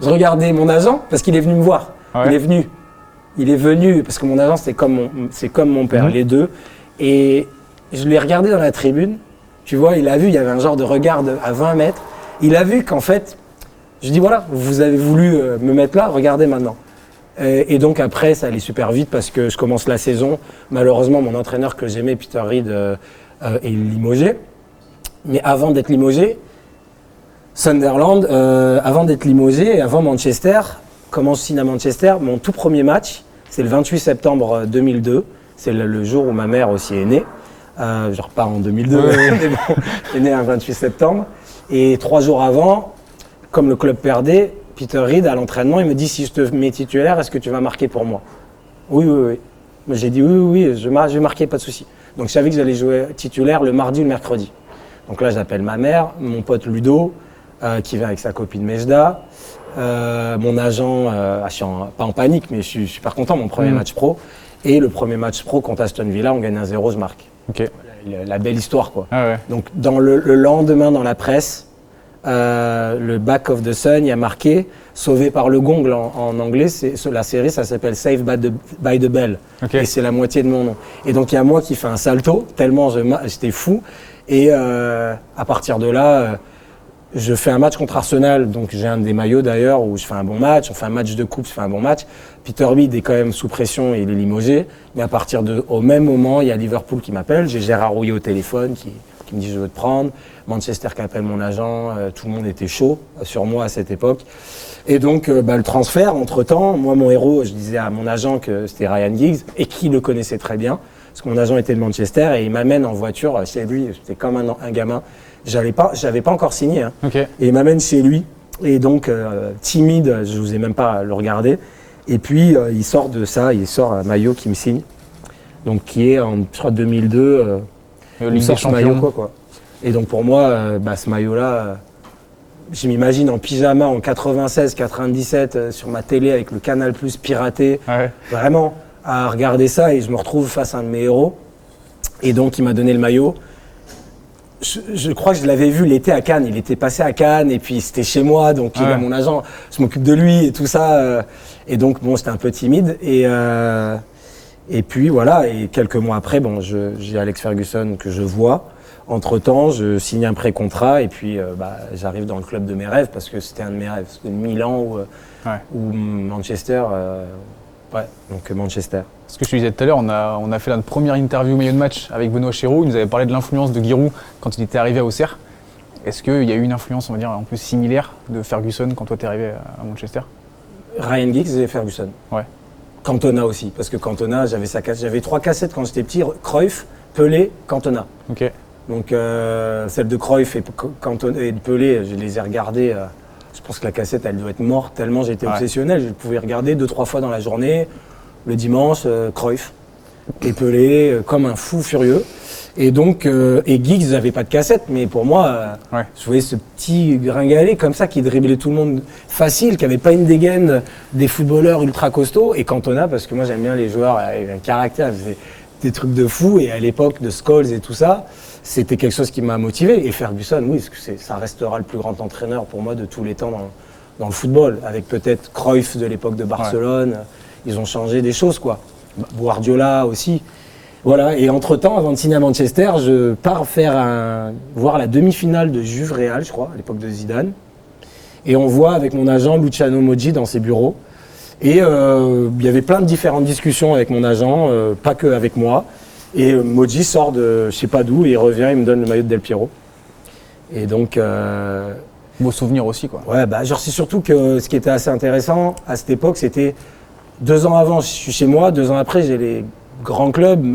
regardais mon agent parce qu'il est venu me voir. Il est venu parce que mon agent c'est comme mon père, les deux. Et je l'ai regardé dans la tribune. Tu vois, il a vu, il y avait un genre de regard à 20 mètres. Il a vu qu'en fait, je dis voilà, vous avez voulu me mettre là, regardez maintenant. Et donc après, ça allait super vite parce que je commence la saison. Malheureusement, mon entraîneur que j'aimais, Peter Reid, est limogé. Mais avant d'être limogé, Sunderland, avant d'être limogé, avant Manchester, commence signe à Manchester. Mon tout premier match, c'est le 28 septembre 2002. C'est le jour où ma mère aussi est née. Genre pas en 2002, mais bon, elle est née un 28 septembre. Et 3 jours avant, comme le club perdait, Peter Reid, à l'entraînement, il me dit si je te mets titulaire, est-ce que tu vas marquer pour moi? Oui. J'ai dit oui, je vais marquer, pas de souci. Donc je savais que j'allais jouer titulaire le mardi ou le mercredi. Donc là, j'appelle ma mère, mon pote Ludo, qui vient avec sa copine Mejda, mon agent, je suis pas en panique, mais je suis super content, mon premier match pro. Et le premier match pro contre Aston Villa, on gagne 1-0, je marque. Okay. La belle histoire, quoi. Donc dans le lendemain, dans la presse, le Back of the Sun, il y a marqué Sauvé par le gong en anglais. La série, ça s'appelle Saved by the Bell. Okay. Et c'est la moitié de mon nom. Et donc il y a moi qui fais un salto, tellement j'étais fou. Et à partir de là, je fais un match contre Arsenal. Donc j'ai un des maillots d'ailleurs où je fais un bon match. On fait un match de coupe, je fais un bon match. Peter Reid est quand même sous pression et il est limogé. Mais à partir au même moment, il y a Liverpool qui m'appelle. J'ai Gérard Rouillet au téléphone qui me dit je veux te prendre. Manchester qui appelle mon agent, tout le monde était chaud sur moi à cette époque. Et donc le transfert, entre-temps, moi mon héros, je disais à mon agent que c'était Ryan Giggs et qui le connaissait très bien, parce que mon agent était de Manchester et il m'amène en voiture chez lui, j'étais comme un gamin, j'avais pas encore signé, hein. Okay. Et il m'amène chez lui et donc timide, je n'osais même pas le regarder. Et puis il sort un maillot qui me signe, donc qui est en je crois 2002. Ligue des Champions. Quoi. Et donc pour moi, ce maillot-là, je m'imagine en pyjama en 96-97 sur ma télé avec le Canal+ piraté, vraiment à regarder ça et je me retrouve face à un de mes héros. Et donc il m'a donné le maillot. Je crois que je l'avais vu l'été à Cannes, il était passé à Cannes et puis c'était chez moi, donc il a mon agent, je m'occupe de lui et tout ça. Et donc bon, j'étais un peu timide. Et puis voilà, et quelques mois après, j'ai Alex Ferguson que je vois. Entre-temps, je signe un pré-contrat et puis j'arrive dans le club de mes rêves parce que c'était un de mes rêves. C'était Milan ou Manchester. Donc Manchester. Ce que je te disais tout à l'heure, on a fait notre première interview maillot de match avec Benoît Chéreau. Il nous avait parlé de l'influence de Giroud quand il était arrivé à Auxerre. Est-ce qu'il y a eu une influence, on va dire, un peu similaire de Ferguson quand toi t'es arrivé à Manchester? Ryan Giggs et Ferguson. Ouais. Cantona aussi, parce que Cantona, j'avais 3 cassettes quand j'étais petit, Cruyff, Pelé, Cantona. Ok. Donc celle de Cruyff et de Pelé, je les ai regardées. Je pense que la cassette, elle doit être morte tellement j'étais obsessionnel. Je pouvais regarder 2-3 fois dans la journée, le dimanche, Cruyff et Pelé, comme un fou furieux. Et donc, et Giggs n'avait pas de cassette, mais pour moi, je voyais ce petit gringalet comme ça qui driblait tout le monde facile, qui n'avait pas une dégaine des footballeurs ultra costauds. Et Cantona, parce que moi j'aime bien les joueurs avec un caractère, des trucs de fou. Et à l'époque de Scholes et tout ça, c'était quelque chose qui m'a motivé. Et Ferguson, oui, parce que ça restera le plus grand entraîneur pour moi de tous les temps dans le football, avec peut-être Cruyff de l'époque de Barcelone. Ils ont changé des choses, quoi. Guardiola aussi. Voilà, et entre-temps, avant de signer à Manchester, je pars voir la demi-finale de Juve Real, je crois, à l'époque de Zidane. Et on voit avec mon agent Luciano Moggi dans ses bureaux. Et il y avait plein de différentes discussions avec mon agent, pas que avec moi. Et Moggi sort de je sais pas d'où, et il revient, il me donne le maillot de Del Piero. Et donc... beau souvenir aussi, quoi. Ouais, genre c'est surtout que ce qui était assez intéressant à cette époque, c'était 2 ans avant, je suis chez moi, 2 ans après, j'ai les grands clubs.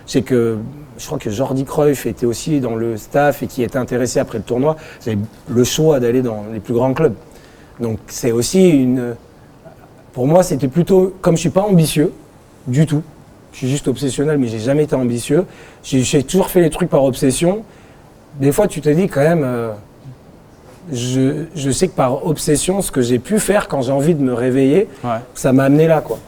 Je crois que Jordi Cruyff était aussi dans le staff et qui était intéressé après le tournoi. J'avais le choix d'aller dans les plus grands clubs. Donc c'est aussi pour moi, c'était plutôt, comme je suis pas ambitieux du tout, je suis juste obsessionnel, mais j'ai jamais été ambitieux. J'ai toujours fait les trucs par obsession. Des fois, tu te dis quand même, je sais que par obsession, ce que j'ai pu faire quand j'ai envie de me réveiller, ça m'a amené là, quoi.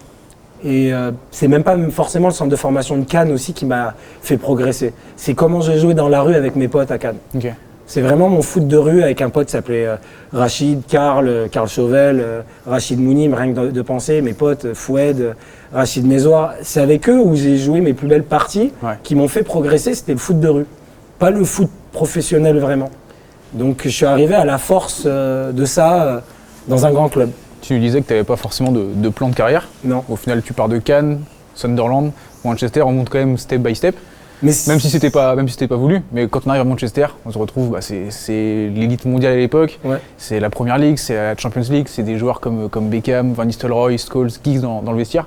Et c'est même pas forcément le centre de formation de Cannes aussi qui m'a fait progresser. C'est comment j'ai joué dans la rue avec mes potes à Cannes. Okay. C'est vraiment mon foot de rue avec un pote qui s'appelait Rachid, Karl Chauvel, Rachid Mounim, rien que de penser, mes potes, Foued, Rachid Mézoir. C'est avec eux où j'ai joué mes plus belles parties qui m'ont fait progresser, c'était le foot de rue. Pas le foot professionnel vraiment. Donc je suis arrivé à la force de ça dans un grand club. Tu nous disais que tu n'avais pas forcément de plan de carrière. Non. Au final, tu pars de Cannes, Sunderland, Manchester, on monte quand même step by step. Mais même si c'était pas voulu, mais quand on arrive à Manchester, on se retrouve, c'est l'élite mondiale à l'époque, c'est la Première Ligue, c'est la Champions League, c'est des joueurs comme Beckham, Van Nistelrooy, Scholes, Giggs dans le vestiaire.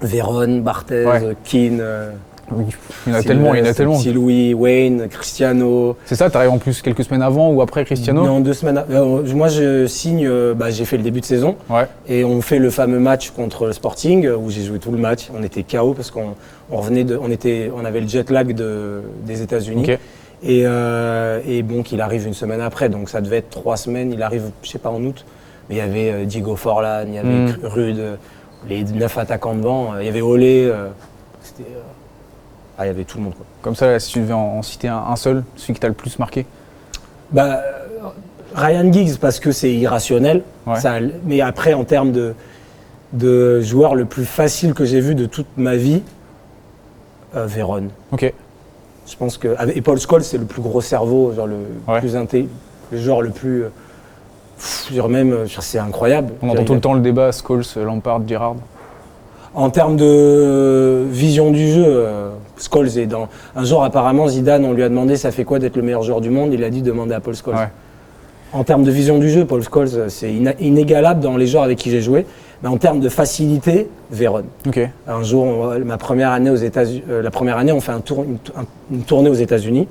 Véron, Barthez, Keane. Il y en a tellement. Petit Louis, Wayne, Cristiano. C'est ça, tu arrives en plus quelques semaines avant ou après Cristiano? Non, 2 semaines. Moi, je signe, j'ai fait le début de saison. Et on fait le fameux match contre le Sporting où j'ai joué tout le match. On était KO parce qu'on revenait on avait le jet lag des États-Unis. Okay. Et bon, qu'il arrive 1 semaine après. Donc ça devait être 3 semaines. Il arrive, je sais pas, en août. Mais il y avait Diego Forlan, il y avait Rude, les 9 attaquants devant. Il y avait Olé. Il y avait tout le monde, quoi. Comme ça, là, si tu devais en citer un seul, celui qui t'a le plus marqué? Ryan Giggs, parce que c'est irrationnel. Mais après, en termes de joueur le plus facile que j'ai vu de toute ma vie, Véron. Ok. Je pense que. Et Paul Scholes, c'est le plus gros cerveau, genre le plus le genre le plus. C'est incroyable. On entend tout le temps le débat Scholes, Lampard, Gerrard. En termes de vision du jeu, Scholes est dans... Un jour, apparemment, Zidane, on lui a demandé ça fait quoi d'être le meilleur joueur du monde. Il a dit demander à Paul Scholes. En termes de vision du jeu, Paul Scholes, c'est inégalable dans les joueurs avec qui j'ai joué. Mais en termes de facilité, Véron. Okay. Un jour, la première année, on fait une tournée aux États-Unis.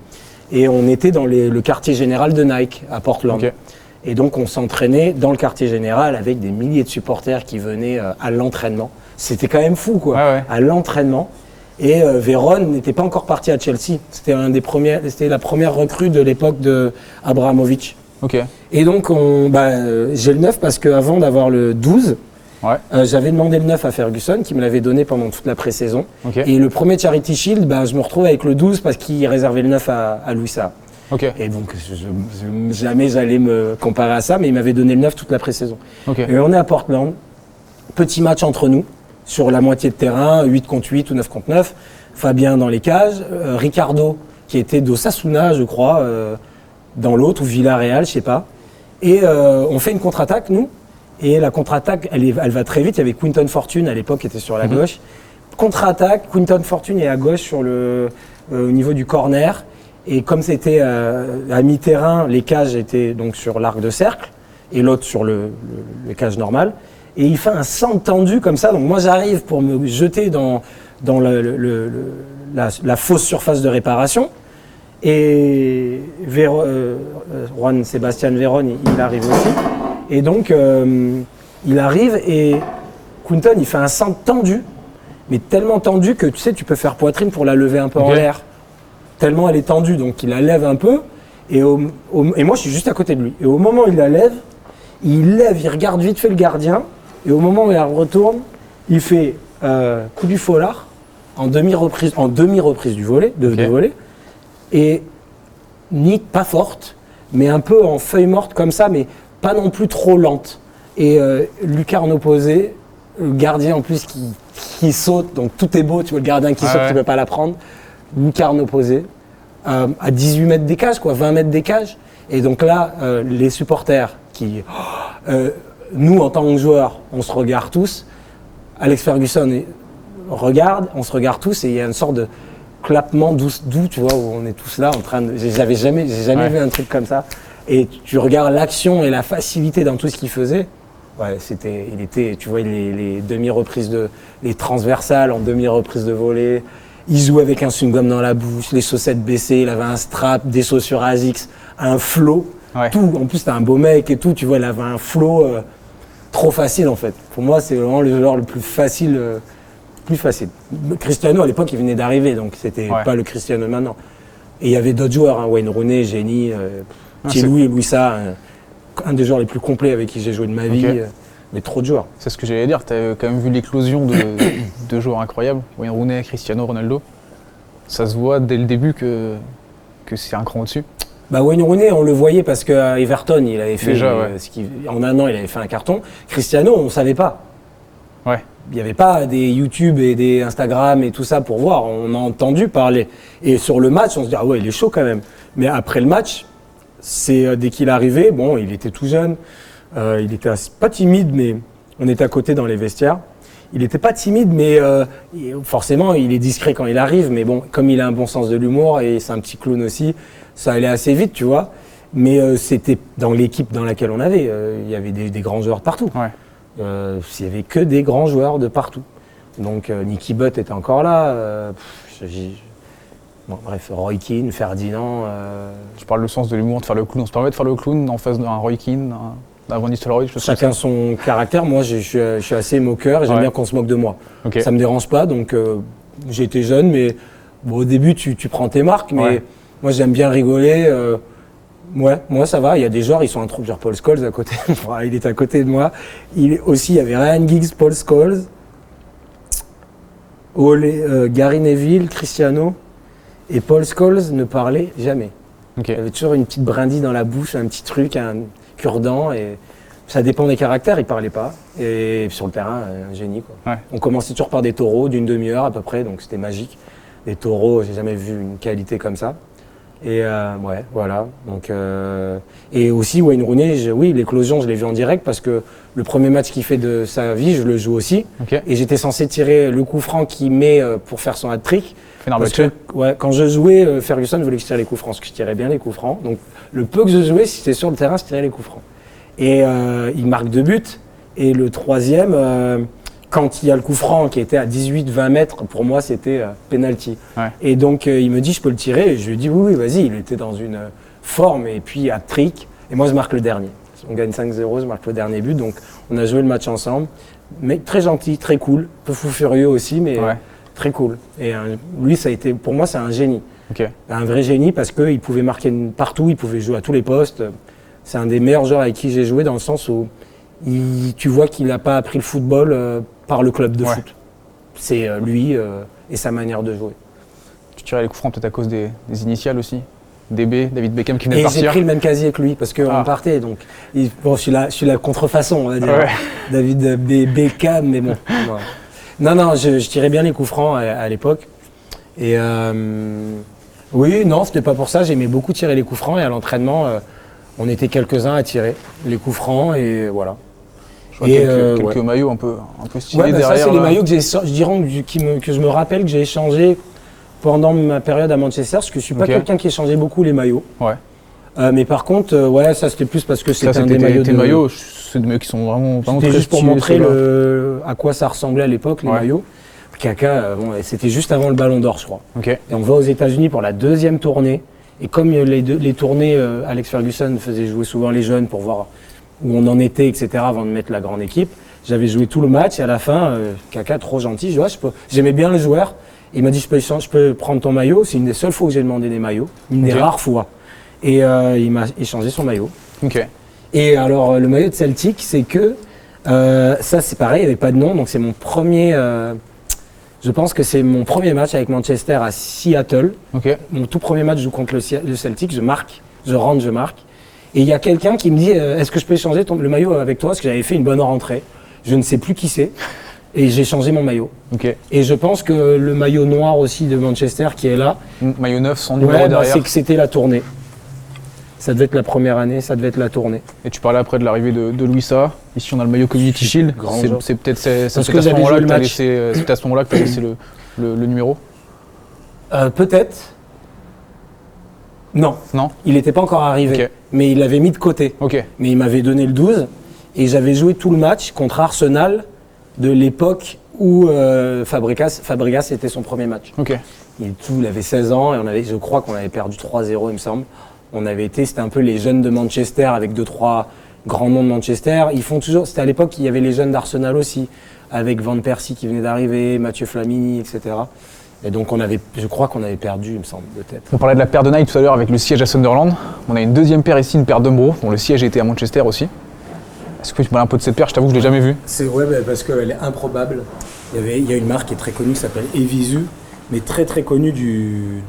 Et on était dans le quartier général de Nike, à Portland. Okay. Et donc, on s'entraînait dans le quartier général avec des milliers de supporters qui venaient à l'entraînement. C'était quand même fou, quoi, à l'entraînement. Et Vérone n'était pas encore parti à Chelsea. C'était la première recrue de l'époque de Abramovich. Okay. Et donc, j'ai le 9 parce qu'avant d'avoir le 12, j'avais demandé le 9 à Ferguson, qui me l'avait donné pendant toute la pré-saison. Okay. Et le premier Charity Shield, je me retrouve avec le 12 parce qu'il réservait le 9 à Louis Saha. Okay. Et donc, jamais j'allais me comparer à ça, mais il m'avait donné le 9 toute la pré-saison. Okay. Et on est à Portland, petit match entre nous, sur la moitié de terrain, 8 contre 8 ou 9 contre 9. Fabien dans les cages, Ricardo, qui était d'Osasuna, je crois, dans l'autre, ou Villarreal, je sais pas. Et on fait une contre-attaque, nous. Et la contre-attaque, elle va très vite. Il y avait Quinton Fortune, à l'époque, qui était sur la gauche. Contre-attaque, Quinton Fortune est à gauche sur au niveau du corner. Et comme c'était à mi-terrain, les cages étaient donc sur l'arc de cercle et l'autre sur les cages normales. Et il fait un centre tendu comme ça. Donc moi, j'arrive pour me jeter dans la fausse surface de réparation. Et Juan Sébastien Vérone, il arrive aussi. Et donc, il arrive et Quinton, il fait un centre tendu, mais tellement tendu que tu sais, tu peux faire poitrine pour la lever un peu en l'air. Tellement elle est tendue, donc il la lève un peu. Et moi, je suis juste à côté de lui. Et au moment où il la lève, il regarde vite fait le gardien. Et au moment où il la retourne, il fait coup du foulard en demi-reprise du volet, de volet. Et pas forte, mais un peu en feuille morte comme ça, mais pas non plus trop lente. Et lucarne opposée, le gardien en plus qui saute, donc tout est beau, tu vois le gardien qui saute, tu ne peux pas la prendre. Lucarne opposée, à 18 mètres des cages, 20 mètres des cages. Et donc là, les supporters nous en tant que joueurs, on se regarde tous. Alex Ferguson regarde, on se regarde tous et il y a une sorte de clappement doux, tu vois, où on est tous là en train de. J'ai jamais vu un truc comme ça. Et tu regardes l'action et la facilité dans tout ce qu'il faisait. Ouais, il était, tu vois, les demi-reprises les transversales en demi-reprise de volée. Il jouait avec un chewing-gum dans la bouche, les chaussettes baissées, il avait un strap, des chaussures ASICS, un flow. Tout. En plus, c'était un beau mec et tout, tu vois, il avait un flow trop facile en fait. Pour moi, c'est vraiment le joueur le plus facile. Cristiano, à l'époque, il venait d'arriver, donc c'était pas le Cristiano maintenant. Et il y avait d'autres joueurs, Wayne Rooney, Génie, Louis Saha, un des joueurs les plus complets avec qui j'ai joué de ma vie. Mais trop de joueurs. C'est ce que j'allais dire, tu as quand même vu l'éclosion de joueurs incroyables. Wayne Rooney, Cristiano Ronaldo. Ça se voit dès le début que c'est un cran au-dessus. Wayne Rooney, on le voyait parce qu'à Everton, il avait fait en un an, il avait fait un carton. Cristiano, on ne savait pas. Ouais. Il n'y avait pas des YouTube et des Instagram et tout ça pour voir. On a entendu parler. Et sur le match, on se dit, ah ouais, il est chaud quand même. Mais après le match, dès qu'il est arrivé, bon, il était tout jeune. Il était pas timide, mais on était à côté dans les vestiaires. Il n'était pas timide, mais forcément, il est discret quand il arrive. Mais bon, comme il a un bon sens de l'humour et c'est un petit clown aussi, ça allait assez vite, tu vois. Mais c'était dans l'équipe dans laquelle on avait. Il y avait des grands joueurs de partout. Ouais. Il n'y avait que des grands joueurs de partout. Donc Nicky Butt était encore là. Bref, Roy Keane, Ferdinand. Tu parles le sens de l'humour, de faire le clown. On se permet de faire le clown en face d'un Roy Keane, d'un Van Nistelrooy. Chacun son caractère. Moi, je suis assez moqueur et j'aime bien qu'on se moque de moi. Okay. Ça me dérange pas. Donc j'ai été jeune, mais au début, tu prends tes marques. Mais moi, j'aime bien rigoler. Moi ça va, il y a des joueurs, ils sont un troupe, genre Paul Scholes à côté de moi, il est à côté de moi. Il y avait Ryan Giggs, Paul Scholes, Gary Neville, Cristiano, et Paul Scholes ne parlait jamais. Okay. Il avait toujours une petite brindille dans la bouche, un petit truc, un cure-dent, et ça dépend des caractères, il parlait pas. Et sur le terrain, un génie, quoi. Ouais. On commençait toujours par des taureaux d'une demi-heure à peu près, donc c'était magique. Des taureaux, j'ai jamais vu une qualité comme ça. Et voilà. Donc, et aussi Wayne Rooney, l'éclosion, je l'ai vu en direct parce que le premier match qu'il fait de sa vie, je le joue aussi. Okay. Et j'étais censé tirer le coup franc qu'il met pour faire son hat-trick. Parce que, quand je jouais, Ferguson voulait que je tire les coups francs, parce que je tirais bien les coups francs. Donc le peu que je jouais, si c'était sur le terrain, je tirais les coups francs. Et il marque 2 buts. Et le troisième, quand il y a le coup franc qui était à 18-20 mètres, pour moi, c'était penalty. Ouais. Et donc, il me dit, je peux le tirer. Et je lui dis, oui, vas-y. Il était dans une forme. Et puis, hat-trick. Et moi, je marque le dernier. On gagne 5-0, je marque le dernier but, donc on a joué le match ensemble. Mec très gentil, très cool, un peu fou furieux aussi, mais très cool. Et lui, ça a été, pour moi, c'est un génie. Okay. Un vrai génie parce qu'il pouvait marquer partout, il pouvait jouer à tous les postes. C'est un des meilleurs joueurs avec qui j'ai joué dans le sens où tu vois qu'il n'a pas appris le football par le club de foot. C'est lui et sa manière de jouer. Tu tirais les coups francs peut-être à cause des initiales aussi? DB, David Beckham qui venait de partir. J'ai pris le même casier que lui parce qu'on partait. Donc, bon, je suis la contrefaçon, on va dire. Ouais. David Beckham, mais bon. Non, je tirais bien les coups francs à l'époque. Et oui, non, c'était pas pour ça. J'aimais beaucoup tirer les coups francs et à l'entraînement, on était quelques-uns à tirer les coups francs et voilà. Je vois quelques maillots un peu stylés derrière. Ça, c'est les maillots que que je me rappelle que j'ai échangés pendant ma période à Manchester, parce que je suis pas quelqu'un qui échangeait beaucoup les maillots. Ouais. Mais par contre, ça c'était plus parce que c'était un des maillots. Tes maillots, c'est des maillots qui sont vraiment très juste pour montrer à quoi ça ressemblait à l'époque, les maillots. Kaka, c'était juste avant le Ballon d'Or, je crois. Okay. Et on va aux États-Unis pour la deuxième tournée. Et comme les tournées, Alex Ferguson faisait jouer souvent les jeunes pour voir où on en était, etc., avant de mettre la grande équipe. J'avais joué tout le match et à la fin, Kaka, trop gentil, j'aimais bien le joueur. Il m'a dit, je peux prendre ton maillot. C'est une des seules fois où j'ai demandé des maillots, une des rares fois. Et il m'a échangé son maillot. Okay. Et alors, le maillot de Celtic, c'est que, ça c'est pareil, il n'y avait pas de nom, donc c'est mon premier... je pense que c'est mon premier match avec Manchester à Seattle. Okay. Mon tout premier match, je joue contre le Celtic, je marque, je rentre, je marque. Et il y a quelqu'un qui me dit, est-ce que je peux échanger le maillot avec toi? Parce que j'avais fait une bonne rentrée. Je ne sais plus qui c'est. Et j'ai changé mon maillot. Okay. Et je pense que le maillot noir aussi de Manchester qui est là. Maillot neuf, sans numéro derrière. C'est que c'était la tournée. Ça devait être la première année, ça devait être la tournée. Et tu parlais après de l'arrivée de Louisa. Ici, on a le maillot Community Shield. C'est peut-être à ce moment-là que tu as laissé le numéro. Peut-être. Non. Il n'était pas encore arrivé. Okay. Mais il l'avait mis de côté. Okay. Mais il m'avait donné le 12. Et j'avais joué tout le match contre Arsenal de l'époque où Fabregas était son premier match. Okay. Il avait 16 ans et je crois qu'on avait perdu 3-0, il me semble. C'était un peu les jeunes de Manchester avec 2-3 grands noms de Manchester. C'était à l'époque, il y avait les jeunes d'Arsenal aussi, avec Van Persie qui venait d'arriver, Mathieu Flamini, etc. Et donc je crois qu'on avait perdu, il me semble, de tête. On parlait de la paire de Nike tout à l'heure avec le siège à Sunderland. On a une deuxième paire ici, une paire d'Umbro, dont le siège était à Manchester aussi. Est-ce que tu parles un peu de cette paire? Je t'avoue que je ne l'ai jamais vue. C'est vrai, parce qu'elle est improbable. Il y a une marque qui est très connue qui s'appelle Evisu, mais très très connue du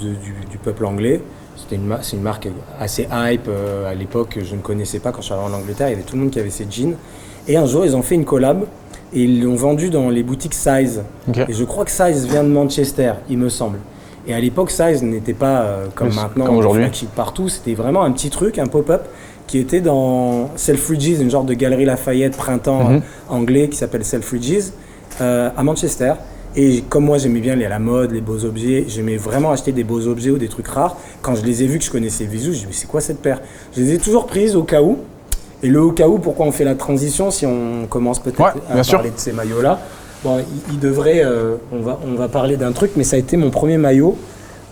peuple anglais. C'est une marque assez hype à l'époque, je ne connaissais pas quand je suis arrivé en Angleterre, il y avait tout le monde qui avait ces jeans. Et un jour, ils ont fait une collab et ils l'ont vendue dans les boutiques Size. Okay. Et je crois que Size vient de Manchester, il me semble. Et à l'époque, Size n'était pas comme maintenant, comme aujourd'hui, partout. C'était vraiment un petit truc, un pop-up qui était dans Selfridges, une genre de galerie Lafayette printemps anglais qui s'appelle Selfridges, à Manchester. Et comme moi j'aimais bien la mode, les beaux objets, j'aimais vraiment acheter des beaux objets ou des trucs rares. Quand je les ai vus, que je connaissais Visu, je me suis dit mais c'est quoi cette paire? Je les ai toujours prises au cas où. Et le au cas où, pourquoi on fait la transition si on commence peut-être à parler de ces maillots-là. Bon, il devrait, on va parler d'un truc, mais ça a été mon premier maillot.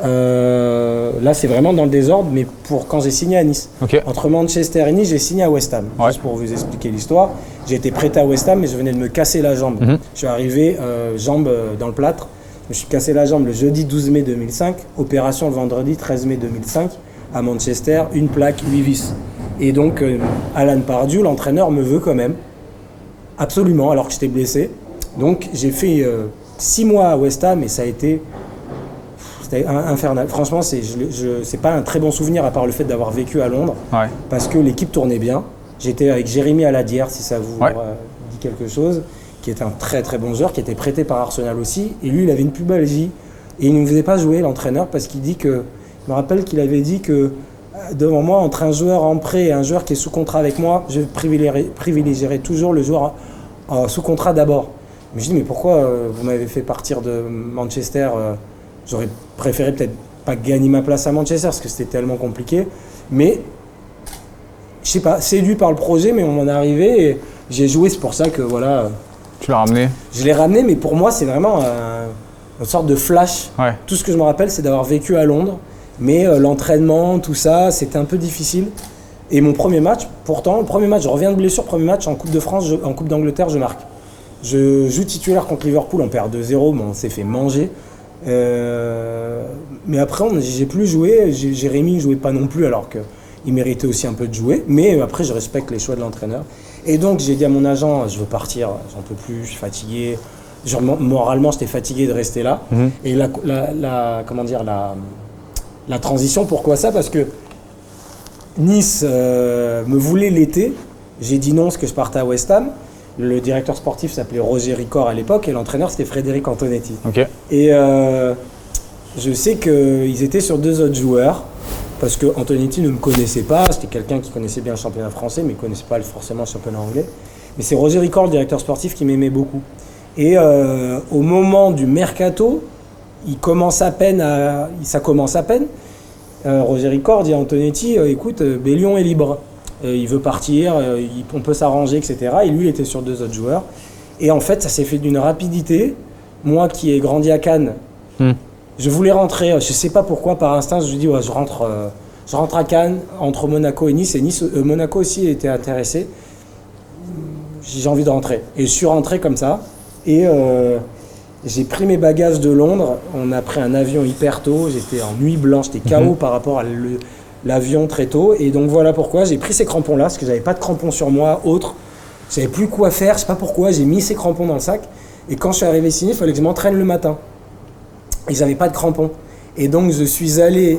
Là c'est vraiment dans le désordre, mais quand j'ai signé à Nice. Okay. Entre Manchester et Nice, j'ai signé à West Ham. Juste pour vous expliquer l'histoire. J'ai été prêté à West Ham, mais je venais de me casser la jambe. Je suis arrivé jambe dans le plâtre. Je me suis cassé la jambe le jeudi 12 mai 2005. Opération le vendredi 13 mai 2005 à Manchester, une plaque, 8 vis. Et donc Alan Pardew, l'entraîneur, me veut quand même. Absolument, alors que j'étais blessé. Donc j'ai fait 6 mois à West Ham et ça a été... C'était infernal. Franchement, c'est pas un très bon souvenir à part le fait d'avoir vécu à Londres. Ouais. Parce que l'équipe tournait bien. J'étais avec Jérémy Aladière, si ça vous dit quelque chose, qui est un très très bon joueur, qui était prêté par Arsenal aussi. Et lui, il avait une pubalgie. Et il ne me faisait pas jouer, l'entraîneur, parce qu'il dit que... Je me rappelle qu'il avait dit que devant moi, entre un joueur en prêt et un joueur qui est sous contrat avec moi, je privilégierais toujours le joueur sous contrat d'abord. Mais je dis, mais pourquoi vous m'avez fait partir de Manchester J'aurais préféré peut-être pas gagner ma place à Manchester parce que c'était tellement compliqué. Mais, je sais pas, séduit par le projet, mais on en est arrivé et j'ai joué, c'est pour ça que voilà. Tu l'as ramené? Je l'ai ramené, mais pour moi, c'est vraiment une sorte de flash. Ouais. Tout ce que je me rappelle, c'est d'avoir vécu à Londres. Mais l'entraînement, tout ça, c'était un peu difficile. Et mon premier match, pourtant, je reviens de blessure, premier match en Coupe de France, en Coupe d'Angleterre, je marque. Je joue titulaire contre Liverpool, on perd 2-0, mais on s'est fait manger. Mais après, j'ai plus joué. Jérémy ne jouait pas non plus, alors qu'il méritait aussi un peu de jouer. Mais après, je respecte les choix de l'entraîneur. Et donc, j'ai dit à mon agent, je veux partir, j'en peux plus, je suis fatigué. Moralement, j'étais fatigué de rester là. Et la transition, pourquoi ça? Parce que Nice me voulait l'été. J'ai dit non, parce que je partais à West Ham. Le directeur sportif s'appelait Roger Ricord à l'époque et l'entraîneur c'était Frédéric Antonetti. Okay. Et je sais qu'ils étaient sur 2 autres joueurs parce que Antonetti ne me connaissait pas. C'était quelqu'un qui connaissait bien le championnat français mais ne connaissait pas forcément le championnat anglais. Mais c'est Roger Ricord, le directeur sportif, qui m'aimait beaucoup. Et au moment du mercato, ça commence à peine. Roger Ricord dit à Antonetti, écoute, Bellion est libre. Il veut partir, on peut s'arranger, etc. Et lui, il était sur 2 autres joueurs. Et en fait, ça s'est fait d'une rapidité. Moi qui ai grandi à Cannes, je voulais rentrer. Je ne sais pas pourquoi, par instinct, je me dis, ouais, je rentre à Cannes, entre Monaco et Nice. Et Monaco aussi était intéressé. J'ai envie de rentrer. Et je suis rentré comme ça. Et j'ai pris mes bagages de Londres. On a pris un avion hyper tôt. J'étais en nuit blanche, j'étais KO par rapport à l'avion très tôt. Et donc voilà pourquoi j'ai pris ces crampons-là, parce que j'avais pas de crampons sur moi, autres. Je savais plus quoi faire, je sais pas pourquoi, j'ai mis ces crampons dans le sac. Et quand je suis arrivé ici, il fallait que je m'entraîne le matin. Et j'avais pas de crampons. Et donc je suis allé,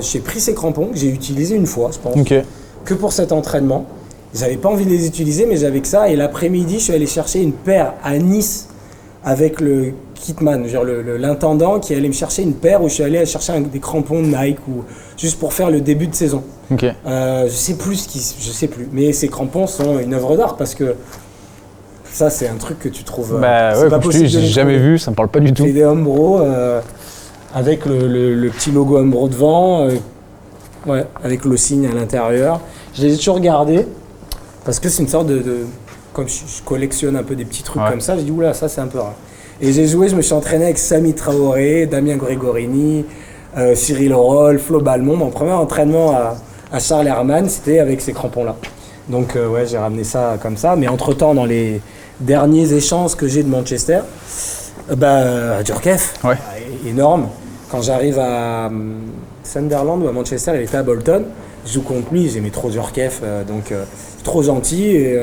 j'ai pris ces crampons, que j'ai utilisé une fois, je pense, que pour cet entraînement. J'avais pas envie de les utiliser, mais j'avais que ça. Et l'après-midi, je suis allé chercher une paire à Nice avec le kitman, l'intendant qui allait me chercher une paire où je suis allé chercher des crampons Nike ou juste pour faire le début de saison. Je sais plus, mais ces crampons sont une œuvre d'art parce que ça c'est un truc que tu trouves. Ouais, comme je te dis, j'ai jamais vu, ça me parle pas du tout. C'est des Umbro avec le petit logo Umbro devant, avec le signe à l'intérieur. Je les ai toujours gardés parce que c'est une sorte de comme je collectionne un peu des petits trucs comme ça, je dis oula, ça c'est un peu rare. Et j'ai joué, je me suis entraîné avec Samy Traoré, Damien Gregorini, Cyril Roll, Flo Balmont. Mon premier entraînement à Charles Herman, c'était avec ces crampons-là. Donc j'ai ramené ça comme ça. Mais entre-temps, dans les derniers échanges que j'ai de Manchester, Djurkaeff, énorme. Quand j'arrive à Sunderland ou à Manchester, il était à Bolton. Je joue contre lui, j'aimais trop Djurkaeff, trop gentil. Et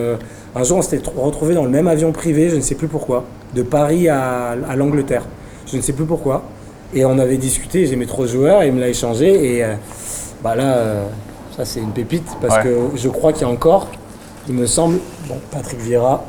un jour, on s'était retrouvés dans le même avion privé, je ne sais plus pourquoi, de Paris à l'Angleterre. Je ne sais plus pourquoi. Et on avait discuté, j'aimais trop ce joueur, et il me l'a échangé. Et ça c'est une pépite, parce que je crois qu'il y a encore, il me semble, Patrick Vieira,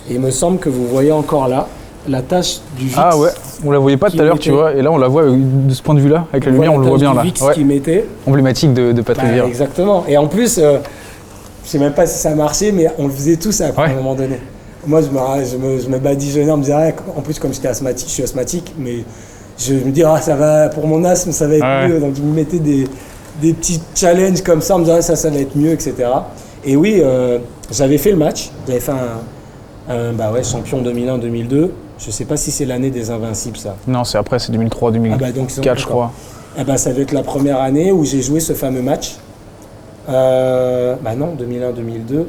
et il me semble que vous voyez encore là, la tache du VIX. Ah ouais, on la voyait pas tout à l'heure, tu vois, et là on la voit de ce point de vue-là, avec la lumière, on le voit bien là. Qu'il mettait. Emblématique de Patrick Vieira. Exactement. Et en plus, je sais même pas si ça marchait, mais on le faisait tous à un moment donné. Moi, je me badigeonnais en me disant, en plus, comme je suis asthmatique, mais je me dis, ça va, pour mon asthme, ça va être mieux. Donc, je me mettais des petits challenges comme ça, en me disant, ça va être mieux, etc. Et oui, j'avais fait le match. J'avais fait un champion 2001-2002. Je sais pas si c'est l'année des Invincibles, ça. Non, c'est après, c'est 2003-2004, je crois. Ça va être la première année où j'ai joué ce fameux match. Non, 2001-2002.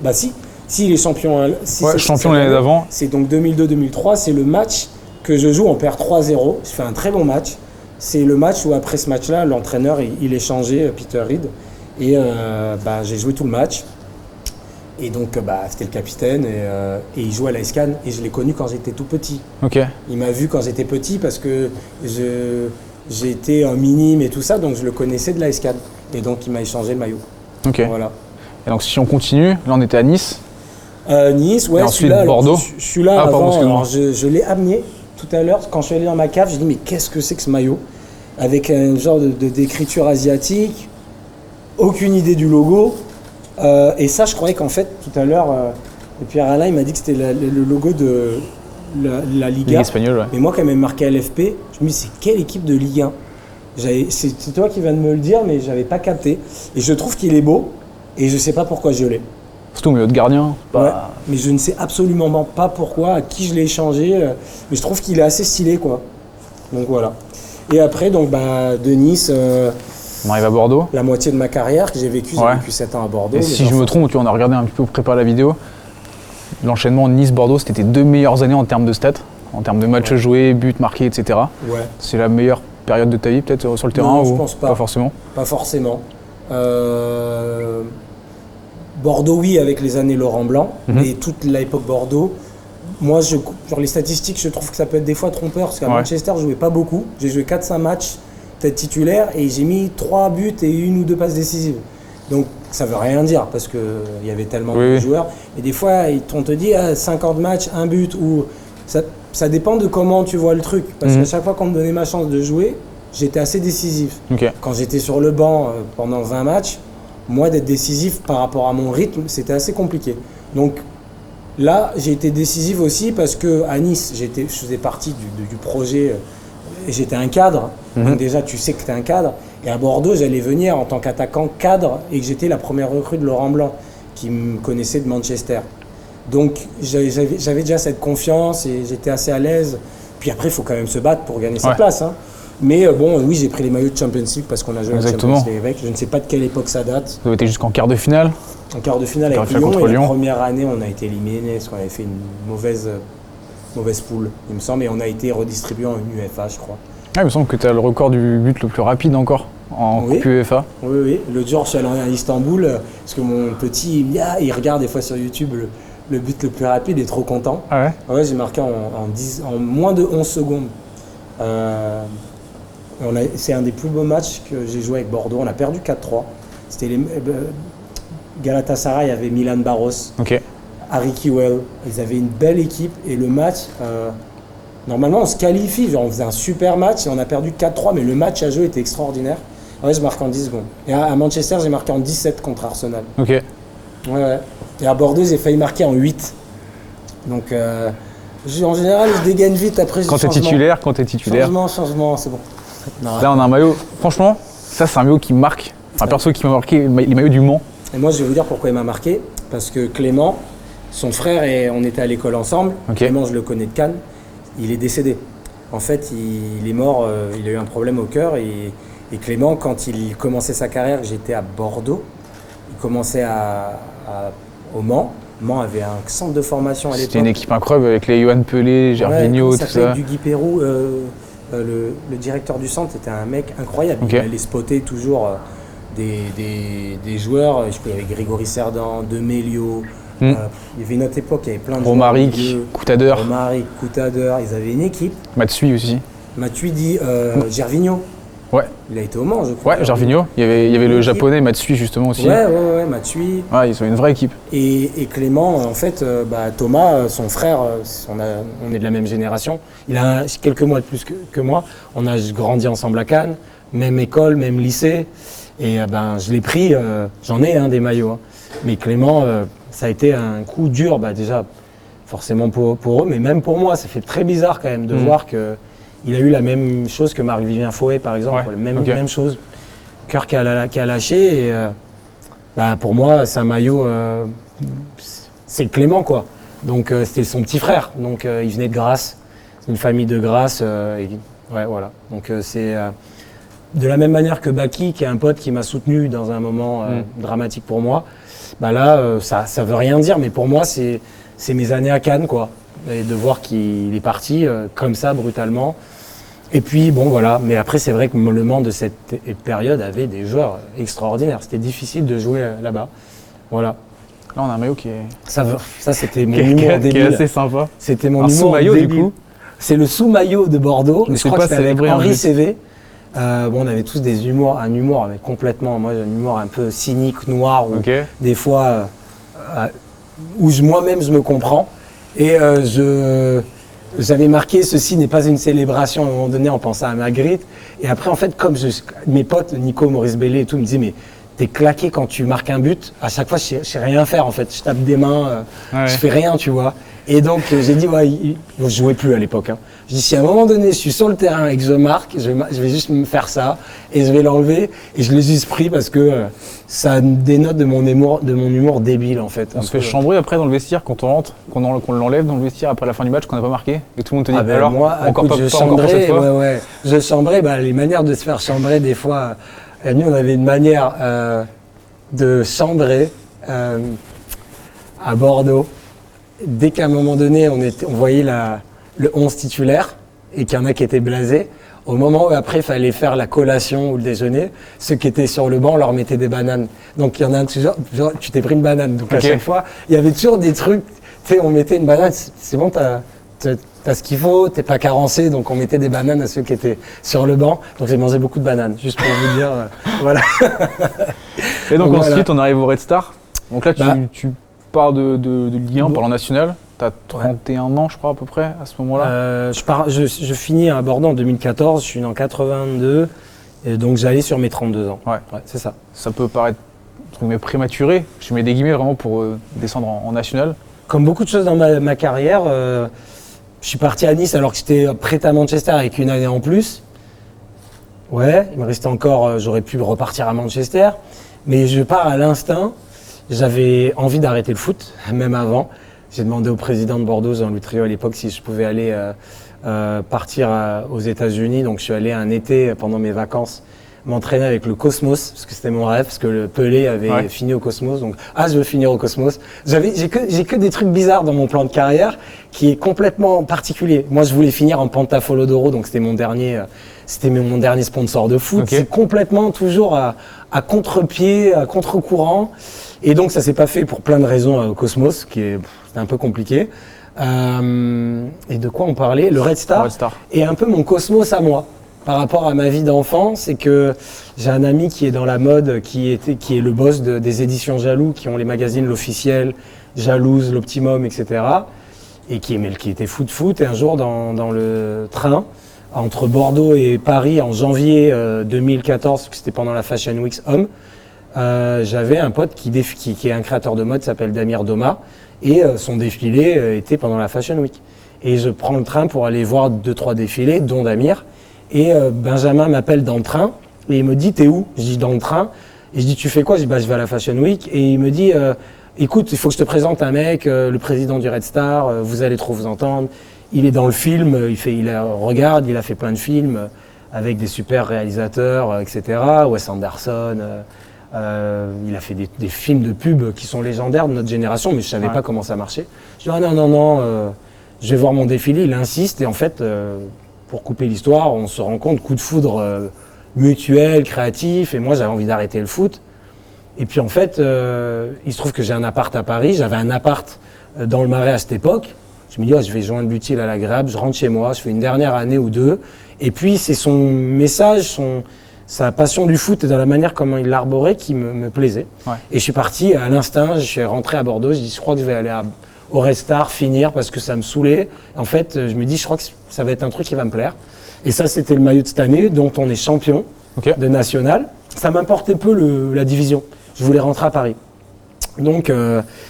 Si les champions. Champion l'année d'avant. C'est donc 2002-2003. C'est le match que je joue. On perd 3-0. Je fais un très bon match. C'est le match où, après ce match-là, l'entraîneur il est changé, Peter Reid. Et j'ai joué tout le match. Et donc, c'était le capitaine. Et il jouait à l'AS Cannes. Et je l'ai connu quand j'étais tout petit. Il m'a vu quand j'étais petit parce que j'étais un minime et tout ça. Donc, je le connaissais de l'AS Cannes. Et donc, il m'a échangé le maillot. Voilà. Et donc si on continue, là on était à Nice. Nice, et ensuite Bordeaux. Je suis là avant. Alors, je l'ai amené tout à l'heure. Quand je suis allé dans ma cave, j'ai dit mais qu'est-ce que c'est que ce maillot? Avec un genre d'écriture asiatique, aucune idée du logo. Et ça, je croyais qu'en fait, tout à l'heure, Pierre Alain, il m'a dit que c'était le logo de la Liga. Ligue espagnole, Mais moi, quand il m'a marqué LFP, je me dis c'est quelle équipe de Ligue 1? C'est toi qui viens de me le dire, mais je n'avais pas capté. Et je trouve qu'il est beau, et je ne sais pas pourquoi je l'ai. Surtout au milieu de gardien. Mais je ne sais absolument pas pourquoi, à qui je l'ai échangé. Mais je trouve qu'il est assez stylé, quoi. Donc voilà. Et après, de Nice, On arrive à Bordeaux. la moitié de ma carrière que j'ai vécu. J'ai vécu 7 ans à Bordeaux. Et si je me trompe, tu en as regardé un petit peu préparé la vidéo, l'enchaînement Nice-Bordeaux, c'était tes 2 meilleures années en termes de stats, en termes de matchs joués, buts marqués, etc. Ouais. C'est la meilleure période de ta vie peut-être sur le terrain Non, je ou pense pas. Pas forcément. Pas forcément. Bordeaux, oui, avec les années Laurent Blanc, mais toute l'époque Bordeaux. Moi, genre les statistiques, je trouve que ça peut être des fois trompeur, parce qu'à Manchester, je jouais pas beaucoup. J'ai joué 4-5 matchs, peut-être titulaire, et j'ai mis 3 buts et 1 ou 2 passes décisives. Donc, ça veut rien dire, parce qu'il y avait tellement de joueurs. Et des fois, on te dit 50 matchs, 1 but, ou ça dépend de comment tu vois le truc. Parce qu'à chaque fois qu'on me donnait ma chance de jouer, j'étais assez décisif. Quand j'étais sur le banc pendant 20 matchs, moi, d'être décisif par rapport à mon rythme, c'était assez compliqué. Donc là, j'ai été décisif aussi parce qu'à Nice, je faisais partie du projet et j'étais un cadre. Donc déjà, tu sais que tu es un cadre. Et à Bordeaux, j'allais venir en tant qu'attaquant cadre et que j'étais la première recrue de Laurent Blanc qui me connaissait de Manchester. Donc j'avais déjà cette confiance et j'étais assez à l'aise. Puis après, il faut quand même se battre pour gagner sa place. Hein. Mais bon, oui, j'ai pris les maillots de Champions League parce qu'on a joué à Champions League avec. Je ne sais pas de quelle époque ça date. Vous avez été jusqu'en quart de finale. En quart de finale avec Lyon. Et la première année, on a été éliminé parce qu'on avait fait une mauvaise poule, il me semble. Et on a été redistribué en UEFA, je crois. Ah, il me semble que tu as le record du but le plus rapide encore en Coupe UEFA. Oui. L'autre jour, je suis allé à Istanbul parce que mon petit, il regarde des fois sur YouTube le but le plus rapide, il est trop content. Ah ouais? Ouais, j'ai marqué en moins de 11 secondes. C'est un des plus beaux matchs que j'ai joué avec Bordeaux. On a perdu 4-3. C'était Galatasaray avait Milan Barros, Harry Kewell. Ils avaient une belle équipe et le match, normalement on se qualifie, genre on faisait un super match et on a perdu 4-3, mais le match à jouer était extraordinaire. Ouais, je marque en 10 secondes. Et à Manchester, j'ai marqué en 17 contre Arsenal. Ouais. Et à Bordeaux, j'ai failli marquer en 8. Donc en général, je dégaine vite après. Quand t'es titulaire, Changement, c'est bon. Non, là, on a un maillot. Franchement, ça, c'est un maillot qui marque. Enfin, perso, qui m'a marqué les maillots du Mans. Et moi, je vais vous dire pourquoi il m'a marqué. Parce que Clément, son frère, et on était à l'école ensemble. Clément, je le connais de Cannes. Il est décédé. En fait, il est mort. Il a eu un problème au cœur. Et Clément, quand il commençait sa carrière, j'étais à Bordeaux. Il commençait au Mans. Mans avait un centre de formation à l'époque. C'était une équipe incroyable avec les Johan Pelé, Gervinho, tout ça. Du Guy Pérou. Le directeur du centre était un mec incroyable. Il allait spotter toujours des joueurs. Il y avait Grégory Cerdan, Demélio. Il y avait une autre époque, il y avait plein de Romaric, Coutadeur. Ils avaient une équipe. Matsui aussi. Matuidi, Gervinho. Ouais. Il a été au Mans, je crois. Ouais, Gervinho. Il y avait le japonais Matsui justement aussi. Ouais, Matsui. Ouais, ils sont une vraie équipe. Et Clément, en fait, Thomas, son frère, on est de la même génération. Il a quelques mois de plus que moi. On a grandi ensemble à Cannes, même école, même lycée. Et je l'ai pris, j'en ai des maillots. Hein. Mais Clément, ça a été un coup dur, déjà forcément pour eux, mais même pour moi. Ça fait très bizarre quand même de voir qu'il a eu la même chose que Marc-Vivien Fouet, par exemple. Même chose. Cœur qui a lâché. Et pour moi, c'est un maillot, c'est Clément, quoi. Donc c'était son petit frère. Donc il venait de Grasse. C'est une famille de Grasse. Voilà. Donc c'est de la même manière que Baki, qui est un pote qui m'a soutenu dans un moment dramatique pour moi. Là, ça veut rien dire, mais pour moi, c'est mes années à Cannes, quoi. Et de voir qu'il est parti comme ça, brutalement. Et puis, bon, voilà. Mais après, c'est vrai que le Mans de cette période avait des joueurs extraordinaires. C'était difficile de jouer là-bas. Voilà. Là, on a un maillot qui est... Ça c'était mon humour débile. Qui est assez sympa. C'était mon humour sous-maillot, débile. Du coup. C'est le sous-maillot de Bordeaux. Mais je crois que c'était avec Henri CV. On avait tous un humour mais complètement, moi j'ai un humour un peu cynique, noir, ou des fois où moi-même je me comprends. Et j'avais marqué « Ceci n'est pas une célébration » à un moment donné en pensant à Magritte. Et après, en fait, comme mes potes, Nico, Maurice Bellé et tout, me disaient « Mais t'es claqué quand tu marques un but. À chaque fois, je sais rien faire, en fait. Je tape des mains, je fais rien, tu vois. » Et donc, j'ai dit, je jouais plus à l'époque. Hein. Je dis, si à un moment donné, je suis sur le terrain et que je marque, je vais juste me faire ça et je vais l'enlever. Et je l'ai juste pris parce que ça dénote de mon humour débile, en fait. On se fait chambrer après dans le vestiaire quand on rentre, qu'on l'enlève dans le vestiaire après la fin du match, qu'on n'a pas marqué. Et tout le monde te dit, alors, moi, je chambrais, les manières de se faire chambrer, des fois, Et nous, on avait une manière de chambrer à Bordeaux. Dès qu'à un moment donné, on voyait le 11 titulaire et qu'il y en a qui étaient blasés, au moment où après il fallait faire la collation ou le déjeuner, ceux qui étaient sur le banc, on leur mettait des bananes. Donc il y en a un toujours, tu t'es pris une banane. Donc à chaque fois, il y avait toujours des trucs, tu sais, on mettait une banane, c'est bon, t'as ce qu'il faut, t'es pas carencé, donc on mettait des bananes à ceux qui étaient sur le banc. Donc j'ai mangé beaucoup de bananes, juste pour vous dire, voilà. Et donc ensuite, on arrive au Red Star. Donc là, tu pars de Ligue 1 par le national. Tu as 31 ans, je crois, à peu près, à ce moment-là. Je finis à Bordeaux en 2014, je suis né en 82, et donc j'allais sur mes 32 ans. Ouais, c'est ça. Ça peut paraître prématuré, je mets des guillemets vraiment pour descendre en national. Comme beaucoup de choses dans ma carrière, je suis parti à Nice alors que j'étais prêt à Manchester avec une année en plus. Ouais, il me restait encore, j'aurais pu repartir à Manchester, mais je pars à l'instinct. J'avais envie d'arrêter le foot, même avant. J'ai demandé au président de Bordeaux, Jean-Louis Trio à l'époque, si je pouvais aller partir aux États-Unis. Donc je suis allé un été pendant mes vacances m'entraîner avec le Cosmos, parce que c'était mon rêve, parce que le Pelé avait fini au Cosmos. Donc je veux finir au Cosmos. J'ai que des trucs bizarres dans mon plan de carrière qui est complètement particulier. Moi je voulais finir en Pantafolo d'Oro, donc c'était mon dernier sponsor de foot. C'est complètement toujours à contre-pied, à contre-courant. Et donc ça s'est pas fait pour plein de raisons au Cosmos, c'était un peu compliqué. Et de quoi on parlait? Le Red Star. Et un peu mon Cosmos à moi, par rapport à ma vie d'enfant, c'est que j'ai un ami qui est dans la mode, qui est le boss des éditions Jaloux, qui ont les magazines L'Officiel, Jalouse, L'Optimum, etc. Et qui était foot. Et un jour dans le train, entre Bordeaux et Paris, en janvier 2014, parce que c'était pendant la Fashion Week Homme, j'avais un pote qui est un créateur de mode, s'appelle Damir Doma, et son défilé était pendant la Fashion Week. Et je prends le train pour aller voir 2-3 défilés, dont Damir, et Benjamin m'appelle dans le train, et il me dit « T'es où ?» Je dis « Dans le train ». Et je dis « Tu fais quoi ?» Je dis « Je vais à la Fashion Week ». Et il me dit « Écoute, il faut que je te présente un mec, le président du Red Star, vous allez trop vous entendre. Il est dans le film, regarde, il a fait plein de films avec des super réalisateurs, etc. Wes Anderson. Il a fait des films de pub qui sont légendaires de notre génération, mais je savais pas comment ça marchait. Je dis non, je vais voir mon défilé. Il insiste et en fait, pour couper l'histoire, on se rend compte, coup de foudre mutuel, créatif, et moi j'avais envie d'arrêter le foot. Et puis en fait, il se trouve que j'ai un appart à Paris, j'avais un appart dans le Marais à cette époque. Je me dis, je vais joindre l'utile à l'agréable, je rentre chez moi, je fais une dernière année ou deux, et puis c'est son message, sa passion du foot et dans la manière comment il l'arborait qui me plaisait. Et je suis parti à l'instinct, je suis rentré à Bordeaux, je dis je crois que je vais aller au Red Star, finir parce que ça me saoulait. En fait, je me dis je crois que ça va être un truc qui va me plaire. Et ça, c'était le maillot de cette année, dont on est champion de national. Ça m'importait peu la division. Je voulais rentrer à Paris. Donc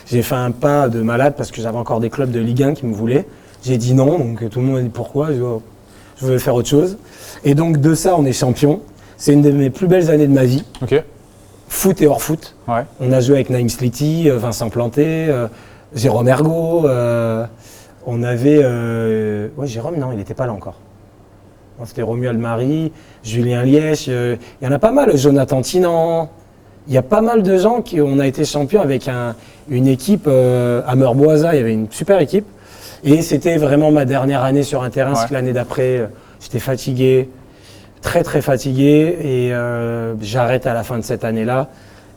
j'ai fait un pas de malade parce que j'avais encore des clubs de Ligue 1 qui me voulaient. J'ai dit non, donc tout le monde a dit pourquoi, je voulais faire autre chose. Et donc de ça, on est champion. C'est une de mes plus belles années de ma vie. Foot et hors foot. On a joué avec Naïm Sliti, Vincent Planté, Jérôme Ergaud. On avait... Jérôme, non, il n'était pas là encore. C'était Romuald Marie, Julien Liège. Il y en a pas mal, Jonathan Tinan. Il y a pas mal de gens on a été champions avec une équipe à Meurboisa. Il y avait une super équipe. Et c'était vraiment ma dernière année sur un terrain. Parce que l'année d'après, j'étais fatigué. Très très fatigué et j'arrête à la fin de cette année-là.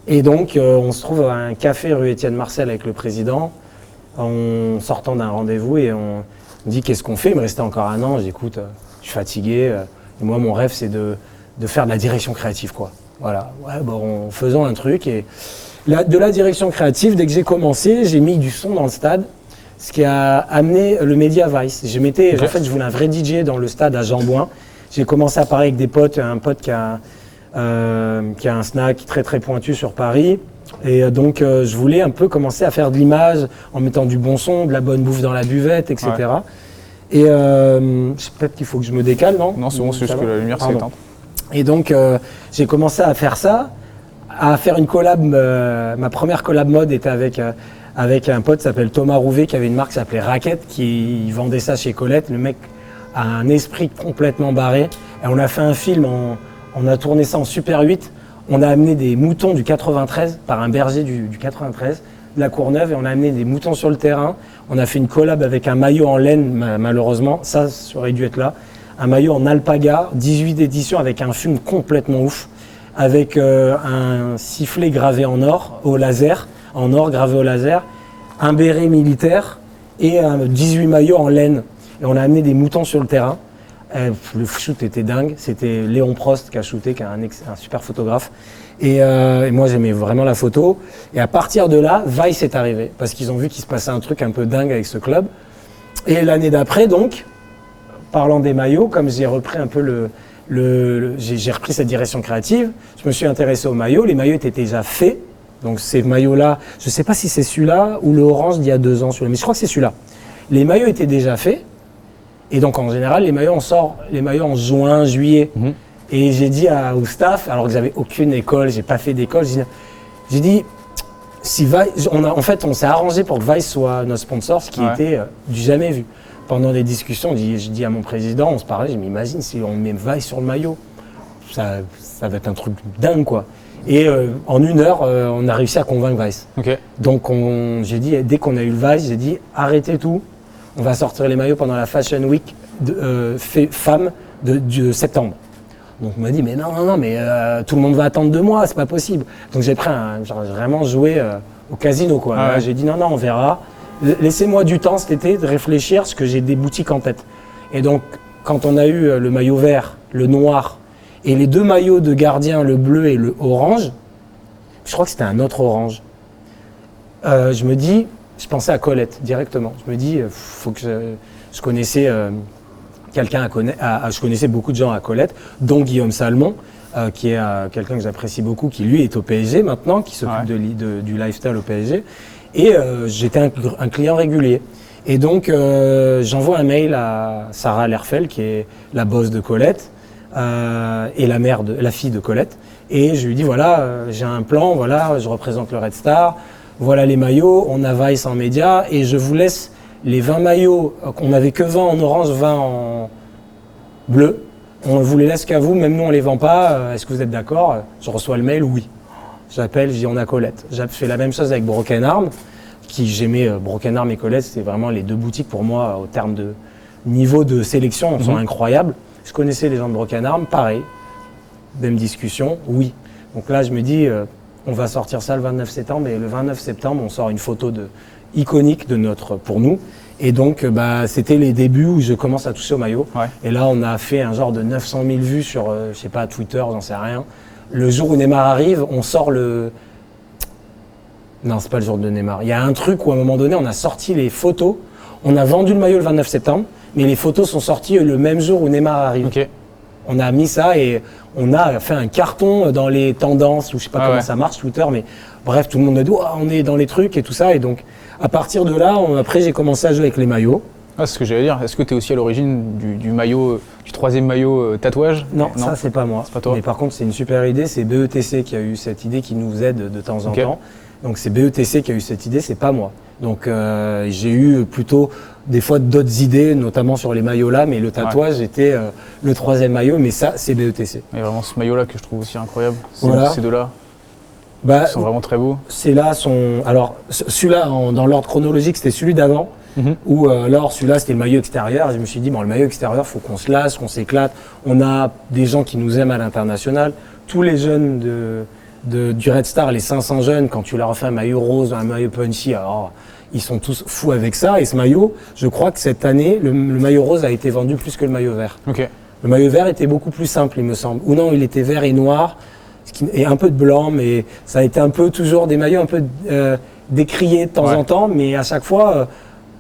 Et donc on se trouve à un café rue Étienne Marcel avec le président en sortant d'un rendez-vous et on dit qu'est-ce qu'on fait? Il me restait encore un an, j'écoute, je suis fatigué. Et moi mon rêve c'est de faire de la direction créative quoi. Voilà, en faisant un truc et de la direction créative, dès que j'ai commencé, j'ai mis du son dans le stade. Ce qui a amené le Media Vice. En fait je voulais un vrai DJ dans le stade à Jean-Bouin. J'ai commencé à parler avec des potes, un pote qui a un snack très très pointu sur Paris. Et donc je voulais un peu commencer à faire de l'image en mettant du bon son, de la bonne bouffe dans la buvette, etc. Et peut-être qu'il faut que je me décale, non? Non, c'est bon, c'est juste que la lumière s'est éteinte. Et donc j'ai commencé à faire ça, à faire une collab. Ma première collab mode était avec un pote qui s'appelle Thomas Rouvet, qui avait une marque qui s'appelait Racket, qui vendait ça chez Colette. Le mec a un esprit complètement barré. Et on a fait un film, on a tourné ça en Super 8, On a amené des moutons du 93 par un berger du 93, de la Courneuve, et on a amené des moutons sur le terrain. On a fait une collab avec un maillot en laine, malheureusement, ça aurait dû être là. Un maillot en alpaga, 18 éditions avec un fume complètement ouf, avec un sifflet gravé en or, au laser, en or gravé au laser, un béret militaire et 18 maillots en laine. Et on a amené des moutons sur le terrain. Le shoot était dingue, c'était Léon Prost qui a shooté, qui est un super photographe. Et moi j'aimais vraiment la photo. Et à partir de là, Vice est arrivé, parce qu'ils ont vu qu'il se passait un truc un peu dingue avec ce club. Et l'année d'après, donc, parlant des maillots, comme j'ai repris un peu j'ai repris cette direction créative, je me suis intéressé aux maillots. Les maillots étaient déjà faits. Donc ces maillots-là, je ne sais pas si c'est celui-là ou le orange d'il y a 2 ans, mais je crois que c'est celui-là. Les maillots étaient déjà faits. Et donc en général, les maillots, on sort les maillots en juin, juillet. Et j'ai dit au staff, alors que j'avais aucune école, j'ai pas fait d'école, j'ai dit, si Vice, on s'est arrangé pour que Vice soit notre sponsor, ce qui était du jamais vu. Pendant les discussions, j'ai dit à mon président, on se parlait, je m'imagine si on met Vice sur le maillot, ça va être un truc dingue quoi. Et en 1 heure, on a réussi à convaincre Vice. Okay. Donc j'ai dit, dès qu'on a eu le Vice, j'ai dit arrêtez tout. On va sortir les maillots pendant la Fashion Week femme de septembre. Donc on m'a dit mais non, mais tout le monde va attendre 2 mois, c'est pas possible. Donc j'ai vraiment joué au casino quoi. Là, j'ai dit non, on verra. Laissez-moi du temps cet été de réfléchir parce que j'ai des boutiques en tête. Et donc quand on a eu le maillot vert, le noir et les 2 maillots de gardien, le bleu et le orange, je crois que c'était un autre orange. Je pensais à Colette directement. Je me dis, faut que je connaissais je connaissais beaucoup de gens à Colette, dont Guillaume Salmon, qui est quelqu'un que j'apprécie beaucoup, qui lui est au PSG maintenant, qui s'occupe du lifestyle au PSG. Et j'étais un client régulier. Et donc j'envoie un mail à Sarah Lerfel, qui est la boss de Colette, et la fille de Colette. Et je lui dis voilà, j'ai un plan, voilà, je représente le Red Star. Voilà les maillots, on a Vice en média et je vous laisse les 20 maillots, qu'on n'avait que 20 en orange, 20 en bleu. On vous les laisse qu'à vous, même nous on les vend pas, est-ce que vous êtes d'accord? Je reçois le mail, oui. J'appelle, je dis on a Colette. J'ai fait la même chose avec Broken Arm, qui j'aimais Broken Arm et Colette, c'était vraiment les 2 boutiques pour moi, au terme de niveau de sélection, sont incroyables. Je connaissais les gens de Broken Arm, pareil, même discussion, oui. Donc là je me dis... on va sortir ça le 29 septembre et le 29 septembre, on sort une photo iconique pour nous. Et donc, c'était les débuts où je commence à toucher au maillot. Ouais. Et là, on a fait un genre de 900 000 vues sur, je sais pas, Twitter, j'en sais rien. Le jour où Neymar arrive, on sort Non, c'est pas le jour de Neymar. Il y a un truc où à un moment donné, on a sorti les photos. On a vendu le maillot le 29 septembre, mais les photos sont sorties le même jour où Neymar arrive. Okay. On a mis ça et on a fait un carton dans les tendances, ou je sais pas comment ça marche, Twitter, mais bref, tout le monde a dit on est dans les trucs et tout ça. Et donc, à partir de là, après, j'ai commencé à jouer avec les maillots. Ah, c'est ce que j'allais dire. Est-ce que tu es aussi à l'origine du maillot, du 3e maillot tatouage? Non, ça, c'est pas moi. C'est pas toi. Mais par contre, c'est une super idée. C'est BETC qui a eu cette idée, qui nous aide de temps en temps. Donc, c'est BETC qui a eu cette idée, c'est pas moi. Donc, j'ai eu plutôt des fois d'autres idées, notamment sur les maillots là, mais le tatouage était le 3e maillot, mais ça, c'est BETC. Et vraiment ce maillot là que je trouve aussi incroyable, voilà. Ces 2 là. Ils sont vraiment très beaux. Ces-là sont. Alors, celui-là, dans l'ordre chronologique, c'était celui d'avant, où alors celui-là, c'était le maillot extérieur. Et je me suis dit, le maillot extérieur, il faut qu'on se lasse, qu'on s'éclate. On a des gens qui nous aiment à l'international. Tous les jeunes du Red Star, les 500 jeunes, quand tu leur fais un maillot rose, un maillot punchy, alors ils sont tous fous avec ça. Et ce maillot, je crois que cette année, le maillot rose a été vendu plus que le maillot vert. Okay. Le maillot vert était beaucoup plus simple, il me semble. Ou non, il était vert et noir, et un peu de blanc, mais ça a été un peu toujours des maillots un peu décriés de temps en temps, mais à chaque fois,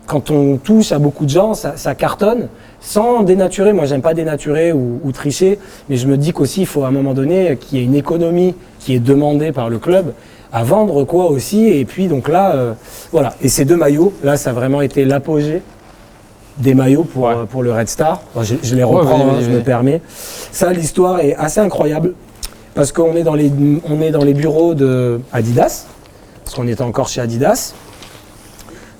quand on touche à beaucoup de gens, ça cartonne, sans dénaturer. Moi, j'aime pas dénaturer ou tricher, mais je me dis qu'aussi, il faut à un moment donné qu'il y ait une économie qui est demandée par le club, à vendre quoi aussi, et puis donc là, voilà. Et ces 2 maillots, là, ça a vraiment été l'apogée des maillots pour le Red Star. Enfin, je les reprends, je me permets. Ça, l'histoire est assez incroyable, parce qu'on est dans les bureaux de Adidas, parce qu'on était encore chez Adidas.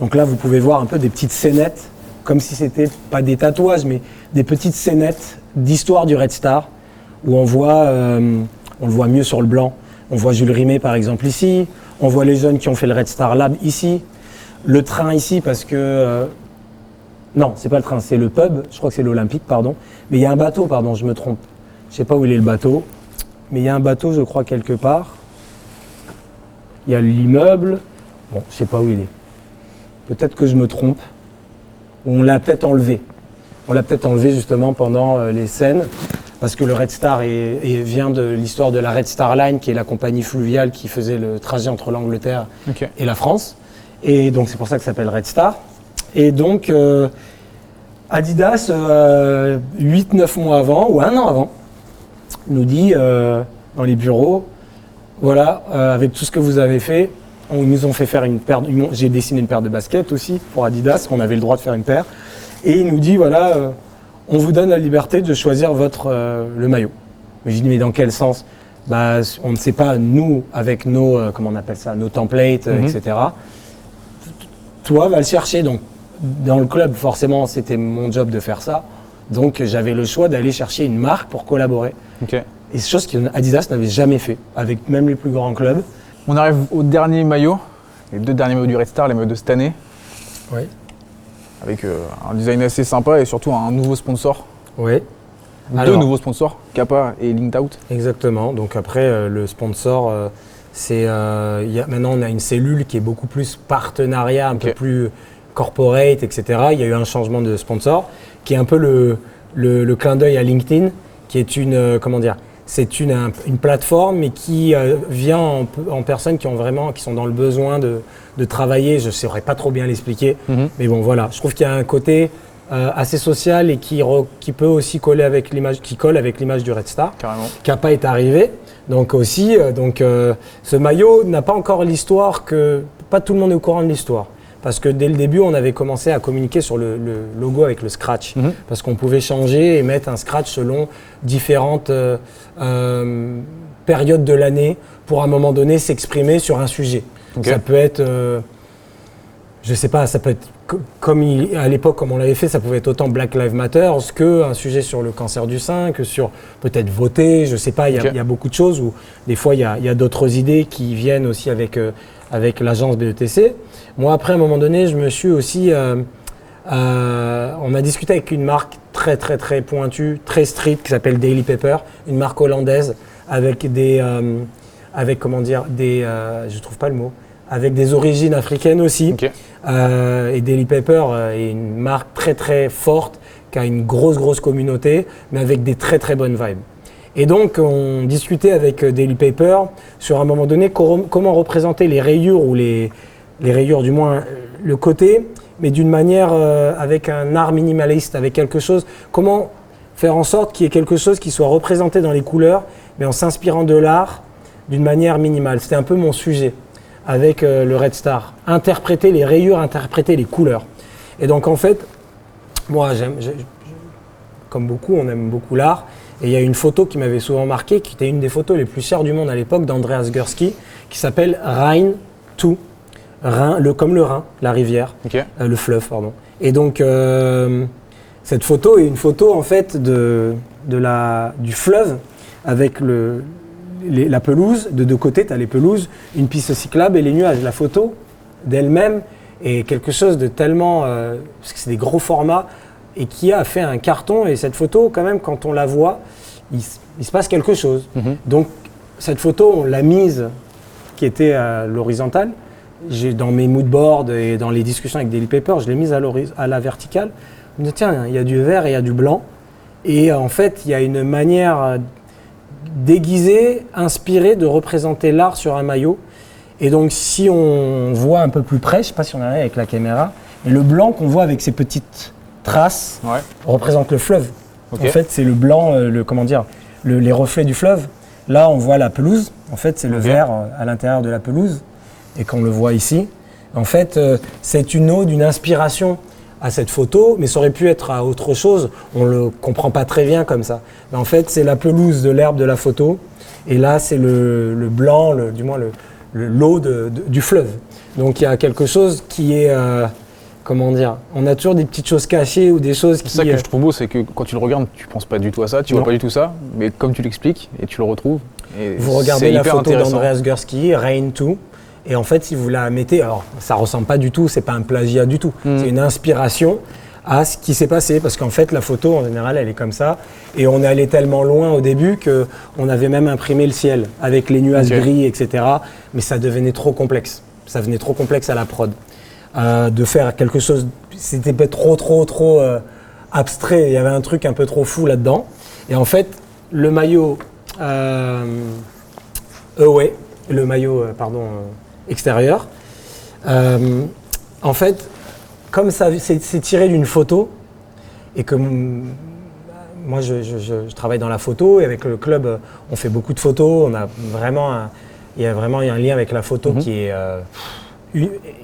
Donc là, vous pouvez voir un peu des petites scénettes, comme si c'était pas des tatouages, mais des petites scénettes d'histoire du Red Star, où on voit on le voit mieux sur le blanc. On voit Jules Rimet par exemple ici, on voit les jeunes qui ont fait le Red Star Lab ici, le train ici parce que... non, c'est pas le train, c'est le pub, je crois que c'est l'Olympique, pardon. Mais il y a un bateau, pardon, je me trompe. Je sais pas où il est le bateau, mais il y a un bateau, je crois, quelque part. Il y a l'immeuble, bon, je sais pas où il est. Peut-être que je me trompe. On l'a peut-être enlevé. On l'a peut-être enlevé justement pendant les scènes, parce que le Red Star vient de l'histoire de la Red Star Line, qui est la compagnie fluviale qui faisait le trajet entre l'Angleterre et la France. Et donc c'est pour ça que ça s'appelle Red Star. Et donc Adidas, 8-9 mois avant, ou 1 an avant, nous dit dans les bureaux, voilà, avec tout ce que vous avez fait, ils nous ont fait faire une paire, j'ai dessiné une paire de baskets aussi pour Adidas, on avait le droit de faire une paire. Et il nous dit, voilà, on vous donne la liberté de choisir le maillot. Mais je dis, mais dans quel sens? Bah, on ne sait pas, nous, avec nos, comment on appelle ça, nos templates, etc. Toi, va le chercher. Donc, dans le club, forcément, c'était mon job de faire ça. Donc, j'avais le choix d'aller chercher une marque pour collaborer. Okay. Et c'est chose qu'Adidas n'avait jamais fait, avec même les plus grands clubs. On arrive au dernier maillot, les 2 derniers maillots du Red Star, les maillots de cette année. Oui. Avec un design assez sympa et surtout un nouveau sponsor. Oui. 2 nouveaux sponsors, Kappa et Linked Out. Exactement. Donc après, le sponsor, maintenant on a une cellule qui est beaucoup plus partenariat, un peu plus corporate, etc. Il y a eu un changement de sponsor qui est un peu le clin d'œil à LinkedIn, qui est c'est une plateforme, mais qui vient en personnes qui sont dans le besoin de travailler. Je ne saurais pas trop bien l'expliquer, mais bon voilà. Je trouve qu'il y a un côté assez social et qui peut aussi coller avec l'image, qui colle avec l'image du Red Star. Carrément. Kappa est arrivé, donc aussi, ce maillot n'a pas encore l'histoire pas tout le monde est au courant de l'histoire. Parce que dès le début, on avait commencé à communiquer sur le logo avec le scratch. Parce qu'on pouvait changer et mettre un scratch selon différentes périodes de l'année pour à un moment donné s'exprimer sur un sujet. Okay. Ça peut être, je sais pas, ça peut être comme à l'époque, comme on l'avait fait, ça pouvait être autant Black Lives Matter qu'un sujet sur le cancer du sein, que sur peut-être voter, je sais pas, il y a beaucoup de choses où des fois il y a d'autres idées qui viennent aussi avec l'agence BETC. Moi, après, à un moment donné, je me suis aussi... on a discuté avec une marque très, très, très pointue, très street, qui s'appelle Daily Paper, une marque hollandaise, avec je trouve pas le mot, avec des origines africaines aussi. Okay. Et Daily Paper est une marque très, très forte, qui a une grosse communauté, mais avec des très, très bonnes vibes. Et donc, on discutait avec Daily Paper sur un moment donné comment représenter les rayures, ou les rayures du moins le côté, mais d'une manière avec un art minimaliste, avec quelque chose. Comment faire en sorte qu'il y ait quelque chose qui soit représenté dans les couleurs, mais en s'inspirant de l'art d'une manière minimale. C'était un peu mon sujet avec le Red Star. Interpréter les rayures, interpréter les couleurs. Et donc en fait, moi, comme beaucoup, on aime beaucoup l'art. Et il y a une photo qui m'avait souvent marqué, qui était une des photos les plus chères du monde à l'époque, d'Andreas Gursky, qui s'appelle Rhine 2. Comme le Rhin, la rivière, le fleuve, pardon. Et donc, cette photo est une photo en fait du fleuve avec la pelouse. De deux côtés, tu as les pelouses, une piste cyclable et les nuages. La photo d'elle-même est quelque chose de tellement... parce que c'est des gros formats et qui a fait un carton. Et cette photo, quand même, quand on la voit, il se passe quelque chose. Donc, cette photo, on l'a mise, qui était à l'horizontale. Dans mes moodboards et dans les discussions avec Daily Paper, je l'ai mise à la verticale. Je me dis, tiens, il y a du vert et il y a du blanc. Et en fait, il y a une manière déguisée, inspirée de représenter l'art sur un maillot. Et donc, si on voit un peu plus près, je ne sais pas si on arrive avec la caméra, mais le blanc qu'on voit avec ces petites traces représente le fleuve. En fait, c'est le blanc, les reflets du fleuve. Là, on voit la pelouse. En fait, c'est le vert à l'intérieur de la pelouse. Et qu'on le voit ici, en fait, c'est une ode, une inspiration à cette photo, mais ça aurait pu être à autre chose. On ne le comprend pas très bien comme ça. Mais en fait, c'est la pelouse de l'herbe de la photo, et là, c'est le blanc, du moins l'eau du fleuve. Donc, il y a quelque chose qui est, on a toujours des petites choses cachées ou des choses qui... C'est ça que je trouve beau, c'est que quand tu le regardes, tu ne penses pas du tout à ça, tu ne vois pas du tout ça, mais comme tu l'expliques et tu le retrouves. Et vous regardez c'est la hyper photo intéressant. d'Andreas Gursky, Rain 2, et en fait, si vous la mettez, alors ça ressemble pas du tout, c'est pas un plagiat du tout, c'est une inspiration à ce qui s'est passé, parce qu'en fait, la photo, en général, elle est comme ça, et on est allé tellement loin au début qu'on avait même imprimé le ciel, avec les nuages gris, etc., mais ça devenait trop complexe. Ça venait trop complexe à la prod. De faire quelque chose, c'était trop abstrait, il y avait un truc un peu trop fou là-dedans. Et en fait, le maillot away, le maillot extérieur, en fait, comme ça, c'est tiré d'une photo, et que moi je travaille dans la photo, et avec le club, on fait beaucoup de photos, il y a vraiment un lien avec la photo qui est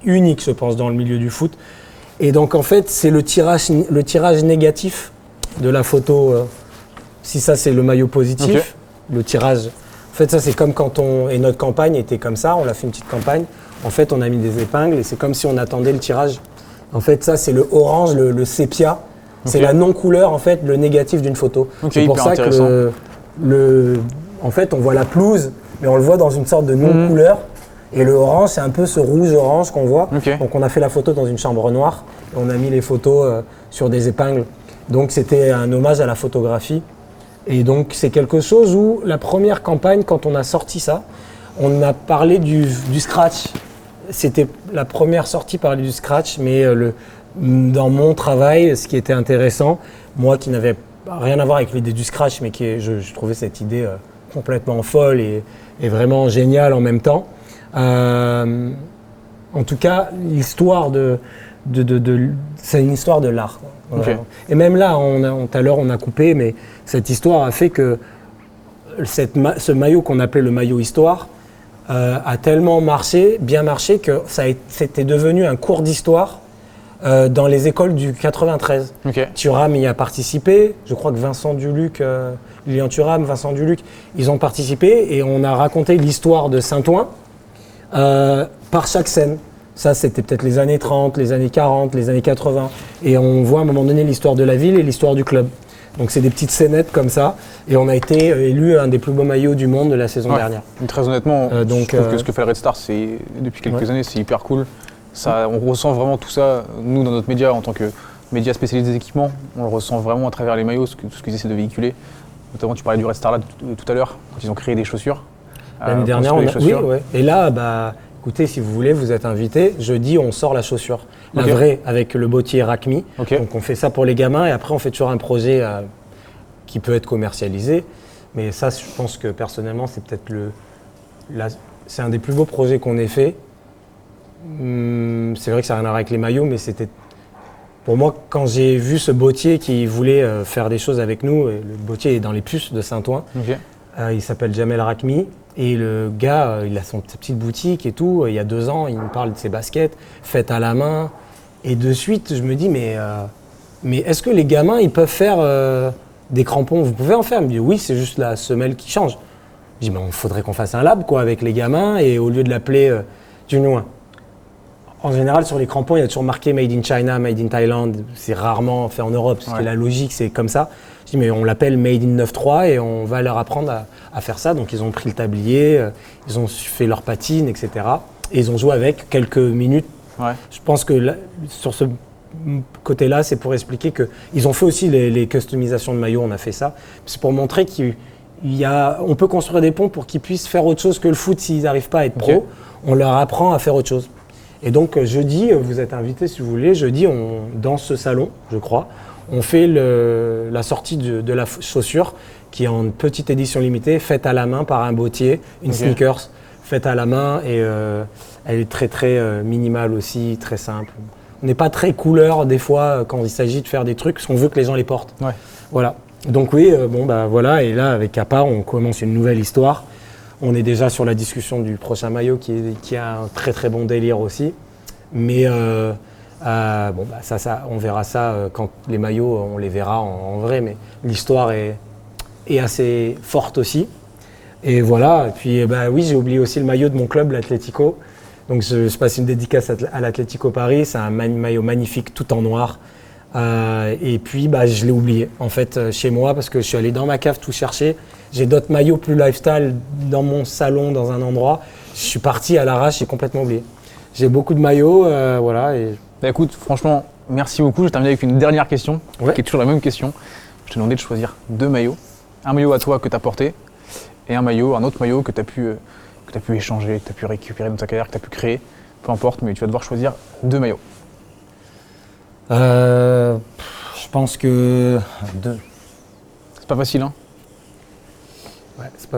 unique, je pense, dans le milieu du foot. Et donc, en fait, c'est le tirage négatif de la photo. Si ça, c'est le maillot positif, le tirage. En fait, ça, c'est comme quand et notre campagne était comme ça, on a fait une petite campagne. En fait, on a mis des épingles et c'est comme si on attendait le tirage. En fait, ça, c'est le orange, le sépia. C'est la non-couleur, en fait, le négatif d'une photo. C'est pour ça que en fait, on voit la pelouse, mais on le voit dans une sorte de non-couleur. Et le orange, c'est un peu ce rouge-orange qu'on voit. Donc, on a fait la photo dans une chambre noire et on a mis les photos sur des épingles. Donc, c'était un hommage à la photographie. Et donc, c'est quelque chose où la première campagne, quand on a sorti ça, on a parlé du scratch. C'était la première sortie parler du scratch, mais dans mon travail, ce qui était intéressant, moi qui n'avais rien à voir avec l'idée du scratch, mais je trouvais cette idée complètement folle et vraiment géniale en même temps. En tout cas, l'histoire c'est une histoire de l'art. Et même là, tout à l'heure, on a coupé, mais cette histoire a fait que ce maillot qu'on appelait le maillot histoire a tellement bien marché que c'était devenu un cours d'histoire dans les écoles du 93. Thuram y a participé, je crois que Vincent Duluc, Lilian Thuram, Vincent Duluc, ils ont participé et on a raconté l'histoire de Saint-Ouen par chaque scène. Ça, c'était peut-être les années 30, les années 40, les années 80. Et on voit à un moment donné l'histoire de la ville et l'histoire du club. Donc, c'est des petites scénettes comme ça. Et on a été élu un des plus beaux maillots du monde de la saison dernière. Très honnêtement, je trouve que ce que fait le Red Star, depuis quelques années, c'est hyper cool. Ça, on ressent vraiment tout ça, nous, dans notre média, en tant que média spécialisé des équipements, on le ressent vraiment à travers les maillots, tout ce qu'ils essaient de véhiculer. Notamment, tu parlais du Red Star là tout à l'heure, quand ils ont créé des chaussures. L'année dernière, oui. Et là, écoutez, si vous voulez, vous êtes invités. Jeudi, on sort la chaussure. La vraie, avec le bottier Racmi. Donc, on fait ça pour les gamins. Et après, on fait toujours un projet qui peut être commercialisé. Mais ça, je pense que personnellement, c'est peut-être c'est un des plus beaux projets qu'on ait fait. C'est vrai que ça n'a rien à voir avec les maillots, mais c'était... Pour moi, quand j'ai vu ce bottier qui voulait faire des choses avec nous, et le bottier est dans les puces de Saint-Ouen, il s'appelle Jamel Racmi. Et le gars, il a sa petite boutique et tout. Il y a 2 ans, il me parle de ses baskets faites à la main. Et de suite, je me dis, mais est-ce que les gamins, ils peuvent faire des crampons? Vous pouvez en faire? Il me dit, oui, c'est juste la semelle qui change. Je dis, mais il faudrait qu'on fasse un lab avec les gamins et au lieu de l'appeler du loin. En général, sur les crampons, il y a toujours marqué Made in China, Made in Thailand. C'est rarement fait en Europe, parce que la logique, c'est comme ça. Je dis, mais on l'appelle Made in 9.3 et on va leur apprendre à faire ça. Donc, ils ont pris le tablier, ils ont fait leurs patines, etc. Et ils ont joué avec quelques minutes. Je pense que là, sur ce côté-là, c'est pour expliquer qu'ils ont fait aussi les customisations de maillots, on a fait ça. C'est pour montrer qu'on peut construire des ponts pour qu'ils puissent faire autre chose que le foot s'ils n'arrivent pas à être pro. On leur apprend à faire autre chose. Et donc jeudi, vous êtes invités si vous voulez, jeudi dans ce salon, je crois, on fait la sortie de la chaussure qui est en petite édition limitée, faite à la main par un bottier, une sneakers faite à la main et elle est très très minimale aussi, très simple. On n'est pas très couleur des fois quand il s'agit de faire des trucs parce qu'on veut que les gens les portent. Voilà. Donc oui, voilà, et là avec Kappa, on commence une nouvelle histoire. On est déjà sur la discussion du prochain maillot qui a un très très bon délire aussi. Mais ça, on verra ça quand les maillots, on les verra en vrai. Mais l'histoire est assez forte aussi. Et voilà. Et puis oui, j'ai oublié aussi le maillot de mon club, l'Atlético. Donc je passe une dédicace à l'Atlético Paris. C'est un maillot magnifique tout en noir. Et puis je l'ai oublié en fait chez moi parce que je suis allé dans ma cave tout chercher. j'ai d'autres maillots plus lifestyle dans mon salon, dans un endroit. Je suis parti à l'arrache, j'ai complètement oublié. J'ai beaucoup de maillots, voilà. Et... Bah écoute, franchement, merci beaucoup. Je vais terminer avec une dernière question, qui est toujours la même question. Je te demandais de choisir 2 maillots. Un maillot à toi que tu as porté et un autre maillot que tu as pu échanger, que tu as pu récupérer dans ta carrière, que tu as pu créer. Peu importe, mais tu vas devoir choisir 2 maillots. Je pense que 2. C'est pas facile, hein? Ouais, c'est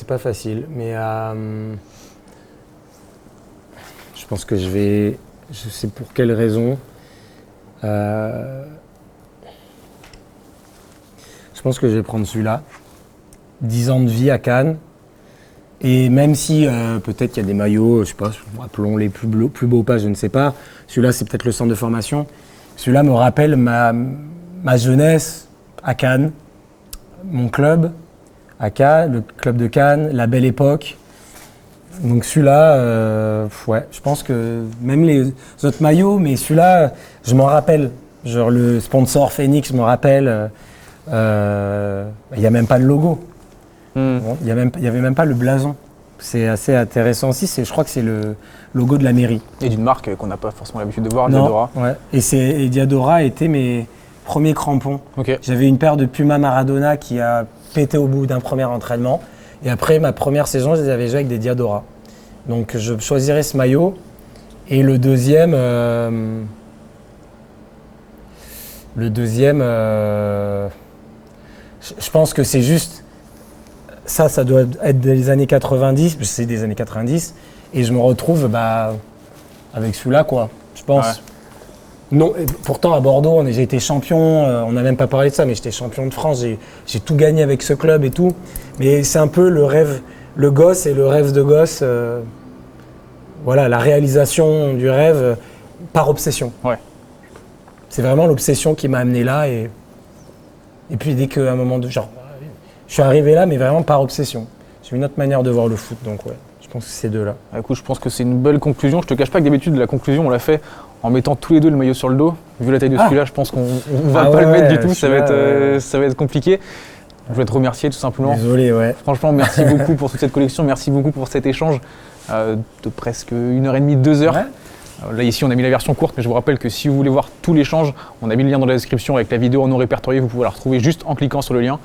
pas facile, mais je pense que je sais pour quelle raison. Je pense que je vais prendre celui-là. 10 ans de vie à Cannes. Et même si peut-être qu'il y a des maillots, je sais pas, appelons les plus beaux pas, je ne sais pas. Celui-là, c'est peut-être le centre de formation. Celui-là me rappelle ma jeunesse à Cannes, mon club à Cannes, le club de Cannes, la belle époque. Donc celui-là, ouais, je pense que même les autres maillots, mais celui-là, je m'en rappelle. Genre le sponsor Phoenix, je me rappelle. Il n'y a même pas le logo. Bon, il n'y avait même pas le blason. C'est assez intéressant aussi. Je crois que c'est le logo de la mairie. Et d'une marque qu'on n'a pas forcément l'habitude de voir, non, Diadora. Ouais. Et Diadora était mes premiers crampons. Okay. J'avais une paire de Puma Maradona qui a pété au bout d'un premier entraînement. Et après ma première saison, je les avais joués avec des Diadora. Donc je choisirais ce maillot. Et le deuxième, je pense que c'est juste. Ça doit être des années 90, c'est des années 90, et je me retrouve avec celui-là, quoi, je pense. Ouais. Non, pourtant à Bordeaux, j'ai été champion, on n'a même pas parlé de ça, mais j'étais champion de France, j'ai tout gagné avec ce club et tout. Mais c'est un peu le rêve, le gosse et le rêve de gosse, voilà, la réalisation du rêve par obsession. Ouais. C'est vraiment l'obsession qui m'a amené là, et puis dès qu'à un moment de genre, je suis arrivé là, mais vraiment par obsession. J'ai une autre manière de voir le foot, donc ouais, je pense que c'est ces deux-là. Écoute, je pense que c'est une belle conclusion. Je te cache pas que d'habitude, la conclusion, on l'a fait en mettant tous les deux le maillot sur le dos. Vu la taille de celui-là, je pense qu'on va pas le mettre du tout, ça va être compliqué. Je voulais te remercier tout simplement. Désolé, ouais. Franchement, merci beaucoup pour toute cette collection, merci beaucoup pour cet échange de presque 1h30, 2 heures. Ouais. Là ici on a mis la version courte, mais je vous rappelle que si vous voulez voir tout l'échange, on a mis le lien dans la description avec la vidéo en non répertoriée, vous pouvez la retrouver juste en cliquant sur le lien.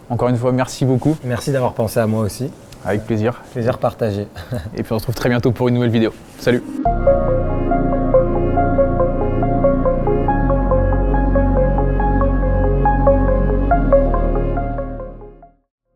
Encore une fois, merci beaucoup. Merci d'avoir pensé à moi aussi. Avec plaisir. Plaisir partagé. Et puis on se retrouve très bientôt pour une nouvelle vidéo. Salut.